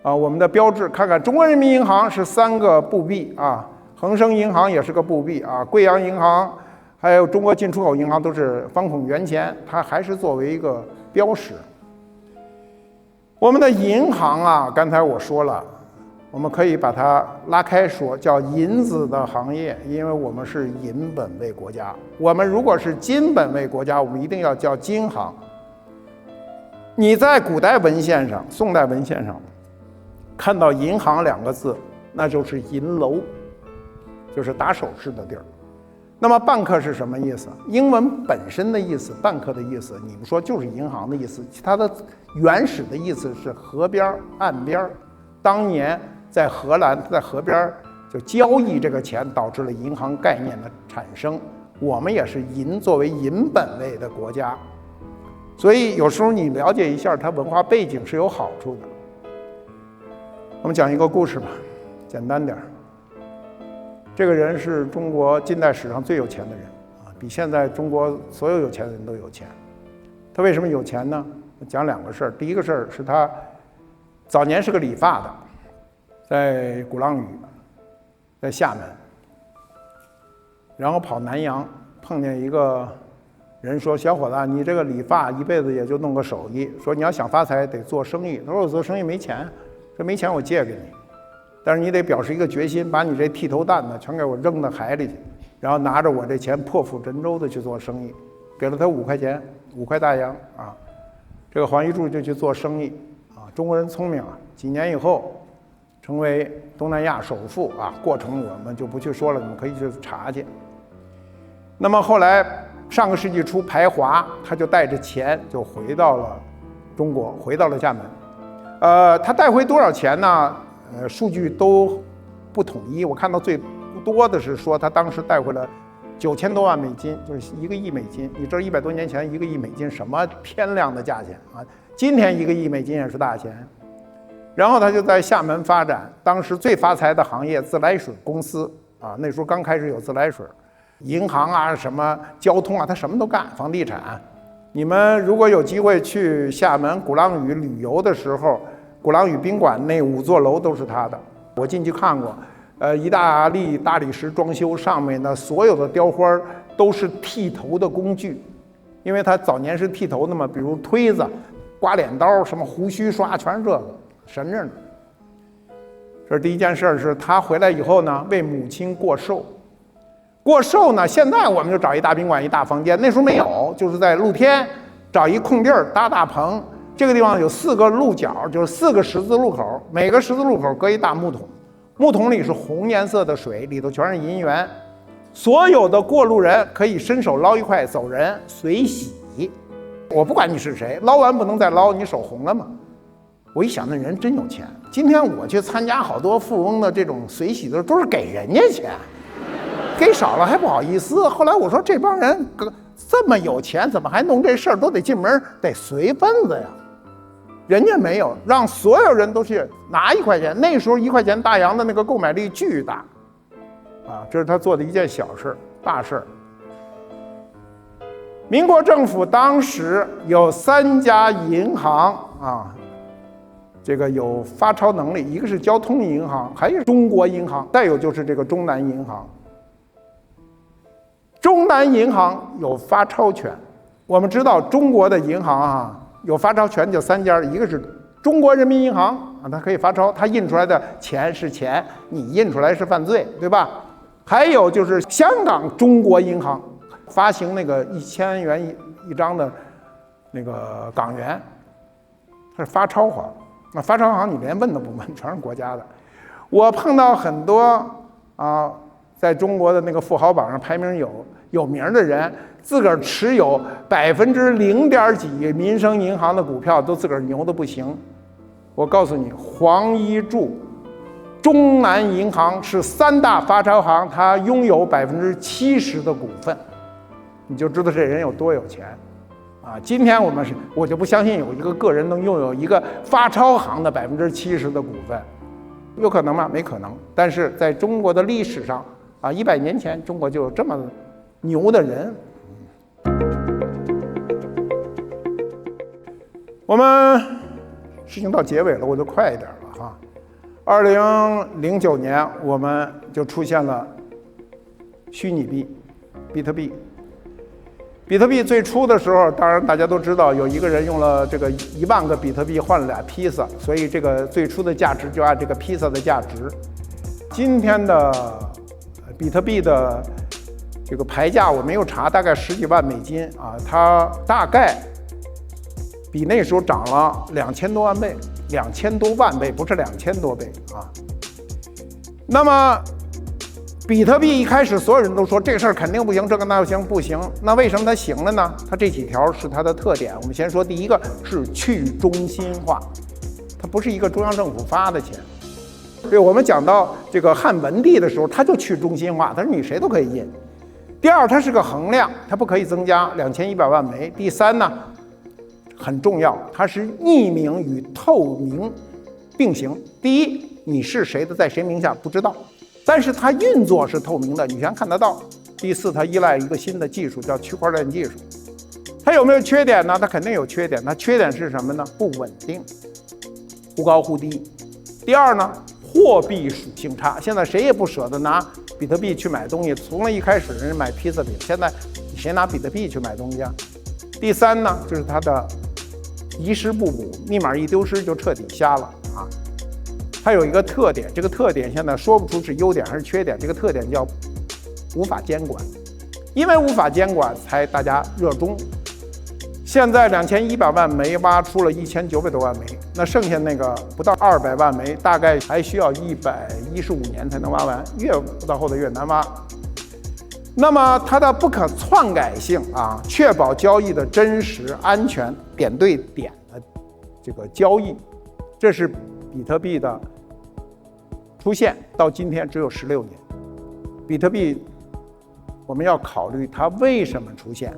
啊，我们的标志，看看中国人民银行是3个布币啊，恒生银行也是个布币啊，贵阳银行。还有中国进出口银行都是方孔圆钱，它还是作为一个标识。我们的银行啊，刚才我说了，我们可以把它拉开说，叫银子的行业，因为我们是银本位国家。我们如果是金本位国家，我们一定要叫金行。你在古代文献上、宋代文献上看到银行2个字，那就是银楼，就是打手势的地儿。那么bank是什么意思？英文本身的意思 bank 的意思，你们说就是银行的意思，它的原始的意思是河边、岸边。当年在荷兰，在河边就交易这个钱，导致了银行概念的产生。我们也是银作为银本位的国家，所以有时候你了解一下它文化背景是有好处的。我们讲一个故事吧，简单点。这个人是中国近代史上最有钱的人啊，比现在中国所有有钱的人都有钱。他为什么有钱呢？讲2个事儿。第一个事儿是他早年是个理发的，在鼓浪屿，在厦门，然后跑南洋，碰见一个人说：“小伙子，你这个理发一辈子也就弄个手艺，说你要想发财得做生意。”他说：“我做生意没钱。”说：“没钱我借给你。”但是你得表示一个决心，把你这剃头蛋呢全给我扔到海里去，然后拿着我这钱破釜沉舟的去做生意，给了他5块钱，5块大洋啊。这个黄一柱就去做生意啊。中国人聪明啊，几年以后成为东南亚首富啊。过程我们就不去说了，你们可以去查去。那么后来上个世纪初排华，他就带着钱就回到了中国，回到了厦门。他带回多少钱呢？数据都不统一，我看到最多的是说他当时带回了9000多万美金，就是1个亿美金。你知道100多年前1个亿美金什么天量的价钱啊？今天1个亿美金也是大钱。然后他就在厦门发展当时最发财的行业自来水公司啊，那时候刚开始有自来水，银行啊、什么交通啊，他什么都干，房地产。你们如果有机会去厦门鼓浪屿旅游的时候，鼓浪屿宾馆那5座楼都是他的，我进去看过。意大利大理石装修，上面的所有的雕花都是剃头的工具，因为他早年是剃头的嘛，比如推子、刮脸刀、什么胡须刷，全是这个，神着呢。这是第一件事，是他回来以后呢，为母亲过寿。过寿呢，现在我们就找一大宾馆、一大房间，那时候没有，就是在露天找一空地儿搭大棚。这个地方有4个鹿角，就是4个十字路口，每个十字路口搁一大木桶。木桶里是红颜色的水，里头全是银元，所有的过路人可以伸手捞一块走人，随喜。我不管你是谁，捞完不能再捞，你手红了吗？我一想，那人真有钱。今天我去参加好多富翁的这种随喜的时候，都是给人家钱，给少了还不好意思。后来我说，这帮人这么有钱，怎么还弄这事儿？都得进门得随份子呀。人家没有，让所有人都去拿1块钱。那时候1块钱大洋的那个购买力巨大，啊，这是他做的一件小事，大事。民国政府当时有3家银行啊，这个有发钞能力，一个是交通银行，还有中国银行，再有就是这个中南银行。中南银行有发钞权，我们知道中国的银行啊。有发钞权就3家，一个是中国人民银行啊，它可以发钞，它印出来的钱是钱，你印出来是犯罪，对吧？还有就是香港中国银行发行那个1000元一张的那个港元，它是发钞行。那发钞行你连问都不问，全是国家的。我碰到很多啊，在中国的那个富豪榜上排名有名的人，自个儿持有0.几民生银行的股票，都自个儿牛的不行。我告诉你，黄一柱，中南银行是3大发钞行，他拥有70%的股份，你就知道这人有多有钱啊！今天我就不相信有一个个人能拥有一个发钞行的70%的股份，有可能吗？没可能。但是在中国的历史上啊，100年前中国就有这么牛的人。我们事情到结尾了，我就快一点了哈。2009年我们就出现了虚拟币，比特币。比特币最初的时候，当然大家都知道，有一个人用了这个1万个比特币换了俩披萨，所以这个最初的价值就按这个披萨的价值。今天的比特币的这个牌价我没有查，大概10几万美金啊，它大概比那时候涨了2000多万倍，2000多万倍，不是2000多倍啊。那么比特币一开始所有人都说这事儿肯定不行，这个那不行，那为什么它行了呢？它这几条是它的特点。我们先说第一个是去中心化，它不是一个中央政府发的钱。对，我们讲到这个汉文帝的时候，它就去中心化，它说你谁都可以印。第二，它是个衡量，它不可以增加2100万枚。第三呢，很重要，它是匿名与透明并行。第一，你是谁的，在谁名下不知道，但是它运作是透明的，你全看得到。第四，它依赖一个新的技术，叫区块链技术。它有没有缺点呢？它肯定有缺点。它缺点是什么呢？不稳定，忽高忽低。第二呢，货币属性差。现在谁也不舍得拿比特币去买东西，从来一开始人家买披萨饼，现在谁拿比特币去买东西啊？第三呢，就是它的遗失不补，密码一丢失就彻底瞎了啊。它有一个特点，这个特点现在说不出是优点还是缺点，这个特点叫无法监管，因为无法监管才大家热衷。现在2100万枚挖出了1900多万枚，那剩下那个不到200万枚，大概还需要115年才能挖完，越到后头越难挖。那么它的不可篡改性啊，确保交易的真实、安全、点对点的这个交易，这是比特币的出现到今天只有16年。比特币我们要考虑它为什么出现。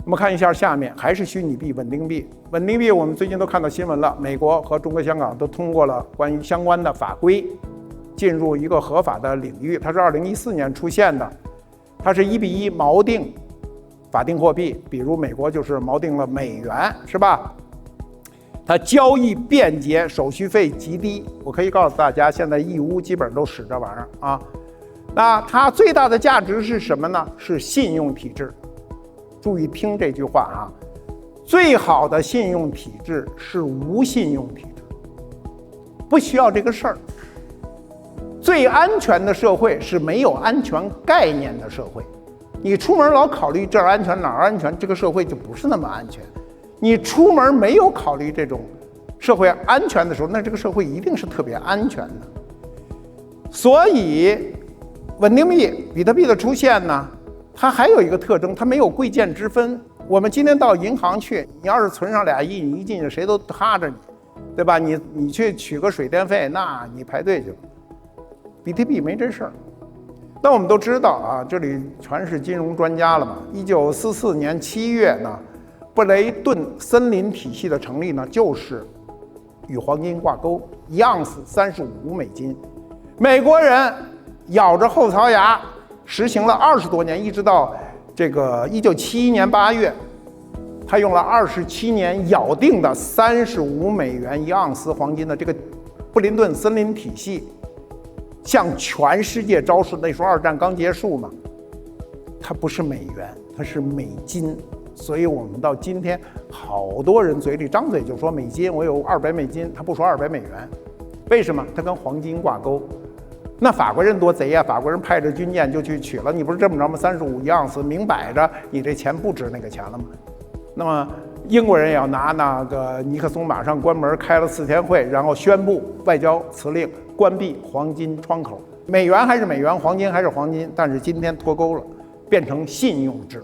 我们看一下下面，还是虚拟币、稳定币。稳定币我们最近都看到新闻了，美国和中国香港都通过了关于相关的法规，进入一个合法的领域。它是2014年出现的。它是1:1锚定法定货币，比如美国就是锚定了美元，是吧？它交易便捷，手续费极低。我可以告诉大家，现在义乌基本都使这玩意儿啊。那它最大的价值是什么呢？是信用体制。注意听这句话啊，最好的信用体制是无信用体制，不需要这个事儿。最安全的社会是没有安全概念的社会。你出门老考虑这儿安全哪儿安全，这个社会就不是那么安全。你出门没有考虑这种社会安全的时候，那这个社会一定是特别安全的。所以稳定币比特币的出现呢，它还有一个特征，它没有贵贱之分。我们今天到银行去，你要是存上2亿，你一进去谁都哈着你，对吧？你去取个水电费，那你排队去了。比特币没这事儿。那我们都知道啊，这里全是金融专家了嘛。1944年7月呢，布雷顿森林体系的成立呢，就是与黄金挂钩，1盎司35美金。美国人咬着后槽牙实行了20多年，一直到这个1971年8月，他用了27年咬定的35美元1盎司黄金的这个布林顿森林体系，向全世界昭示。那时候2战刚结束嘛，它不是美元，它是美金。所以我们到今天，好多人嘴里张嘴就说美金，我有200美金，他不说200美元，为什么？它跟黄金挂钩。那法国人多贼呀！法国人派着军舰就去取了，你不是这么着吗？351盎司，明摆着你这钱不值那个钱了吗？那么英国人也要拿那个尼克松马上关门开了4天会，然后宣布外交辞令，关闭黄金窗口。美元还是美元，黄金还是黄金，但是今天脱钩了，变成信用制。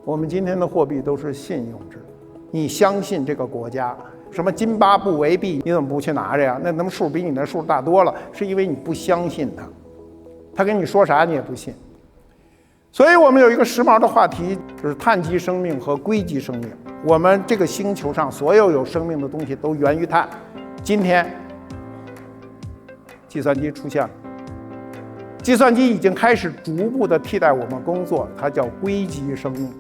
我们今天的货币都是信用制，你相信这个国家，什么津巴布韦币，你怎么不去拿着呀？那数比你那数大多了，是因为你不相信他，他跟你说啥你也不信。所以我们有一个时髦的话题，就是碳基生命和硅基生命。我们这个星球上所有有生命的东西都源于碳。今天计算机出现了，计算机已经开始逐步的替代我们工作，它叫硅基生命。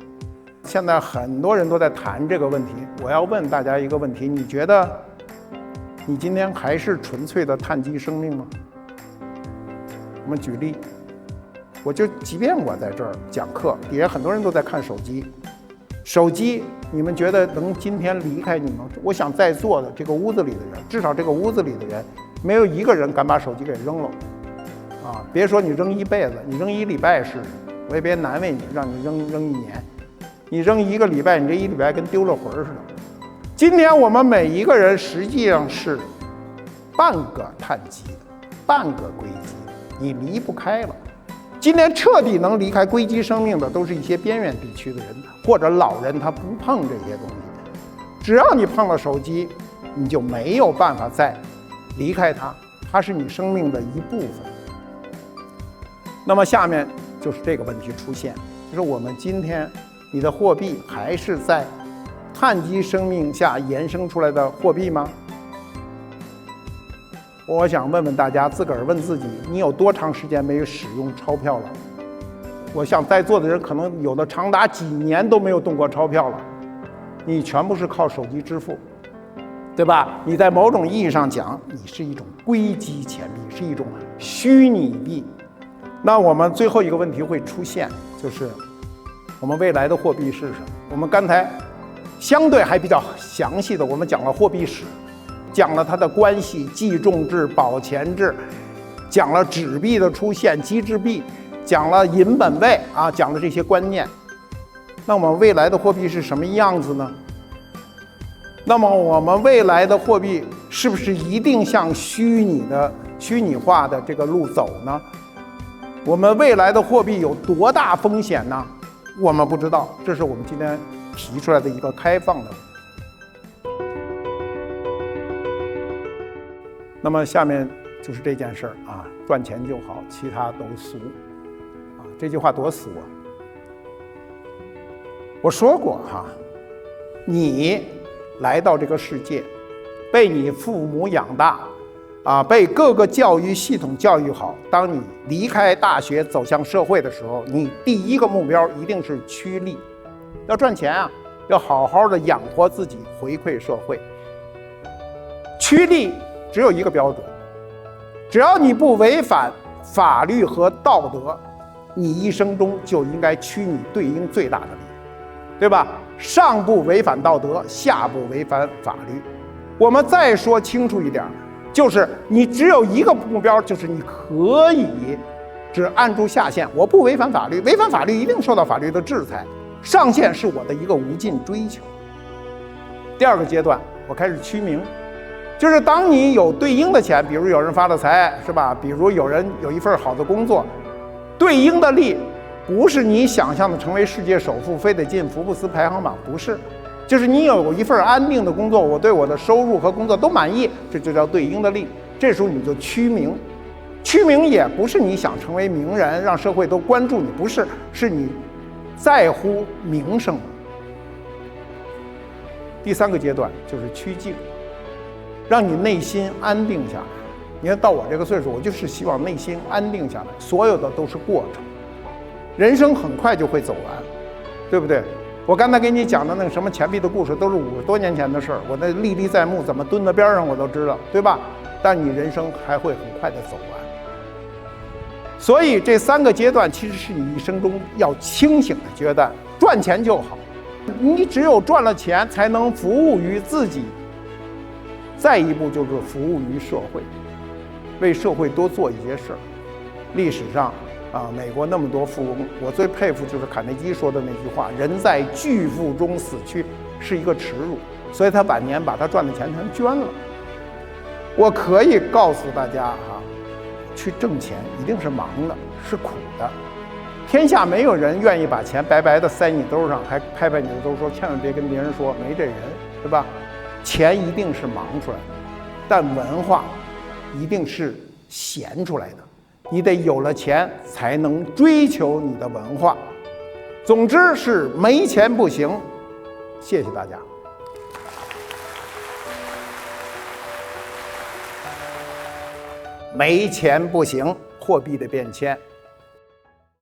现在很多人都在谈这个问题，我要问大家一个问题，你觉得你今天还是纯粹的碳基生命吗？我们举例，即便我在这儿讲课，底下很多人都在看手机，手机你们觉得能今天离开你吗？我想在座的这个屋子里的人，至少这个屋子里的人，没有一个人敢把手机给扔了啊！别说你扔一辈子，你扔1礼拜试试，我也别难为你，让你扔1年。你扔1个礼拜，你这1礼拜跟丢了魂似的。今天我们每一个人实际上是半个碳基的，半个硅基的，你离不开了。今天彻底能离开硅基生命的，都是一些边远地区的人或者老人，他不碰这些东西。只要你碰了手机，你就没有办法再离开它，它是你生命的一部分。那么下面就是这个问题出现，就是我们今天你的货币还是在碳基生命下衍生出来的货币吗？我想问问大家，自个儿问自己，你有多长时间没有使用钞票了？我想在座的人可能有的长达几年都没有动过钞票了，你全部是靠手机支付，对吧？你在某种意义上讲，你是一种硅基钱币，是一种虚拟币。那我们最后一个问题会出现，就是我们未来的货币是什么？我们刚才相对还比较详细的，我们讲了货币史，讲了它的关系，计重制、保钱制，讲了纸币的出现，机制币，讲了银本位啊，讲了这些观念。那我们未来的货币是什么样子呢？那么我们未来的货币是不是一定向虚拟化的这个路走呢？我们未来的货币有多大风险呢？我们不知道，这是我们今天提出来的一个开放的问题。那么下面就是这件事儿啊，赚钱就好，其他都俗啊。这句话多俗啊！我说过哈，你来到这个世界，被你父母养大被各个教育系统教育好，当你离开大学走向社会的时候，你第一个目标一定是趋利，要赚钱啊，要好好的养活自己，回馈社会。趋利只有一个标准，只要你不违反法律和道德，你一生中就应该趋你对应最大的利，对吧？上不违反道德，下不违反法律。我们再说清楚一点，就是你只有一个目标，就是你可以只按住下限，我不违反法律，违反法律一定受到法律的制裁，上限是我的一个无尽追求。第二个阶段，我开始趋名，就是当你有对应的钱，比如有人发了财，是吧？比如有人有一份好的工作，对应的利不是你想象的成为世界首富，非得进福布斯排行榜，不是，就是你有一份安定的工作，我对我的收入和工作都满意，这就叫对应的利。这时候你就趋名，趋名也不是你想成为名人，让社会都关注你，不是，是你在乎名声。第三个阶段就是趋静，让你内心安定下来。你看到我这个岁数，我就是希望内心安定下来，所有的都是过程，人生很快就会走完，对不对？我刚才给你讲的那个什么钱币的故事，都是50多年前的事儿，我那历历在目，怎么蹲在边上我都知道，对吧？但你人生还会很快的走完。所以这3个阶段其实是你一生中要清醒的阶段。赚钱就好，你只有赚了钱，才能服务于自己。再一步就是服务于社会，为社会多做一些事儿。历史上美国那么多富翁，我最佩服就是卡内基说的那句话：“人在巨富中死去是一个耻辱。”所以他晚年把他赚的钱全捐了。我可以告诉大家去挣钱一定是忙的，是苦的。天下没有人愿意把钱白白的塞你兜上，还拍拍你的兜说千万别跟别人说，没这人，对吧？钱一定是忙出来的，但文化一定是闲出来的。你得有了钱才能追求你的文化。总之是没钱不行。谢谢大家。没钱不行，货币的变迁。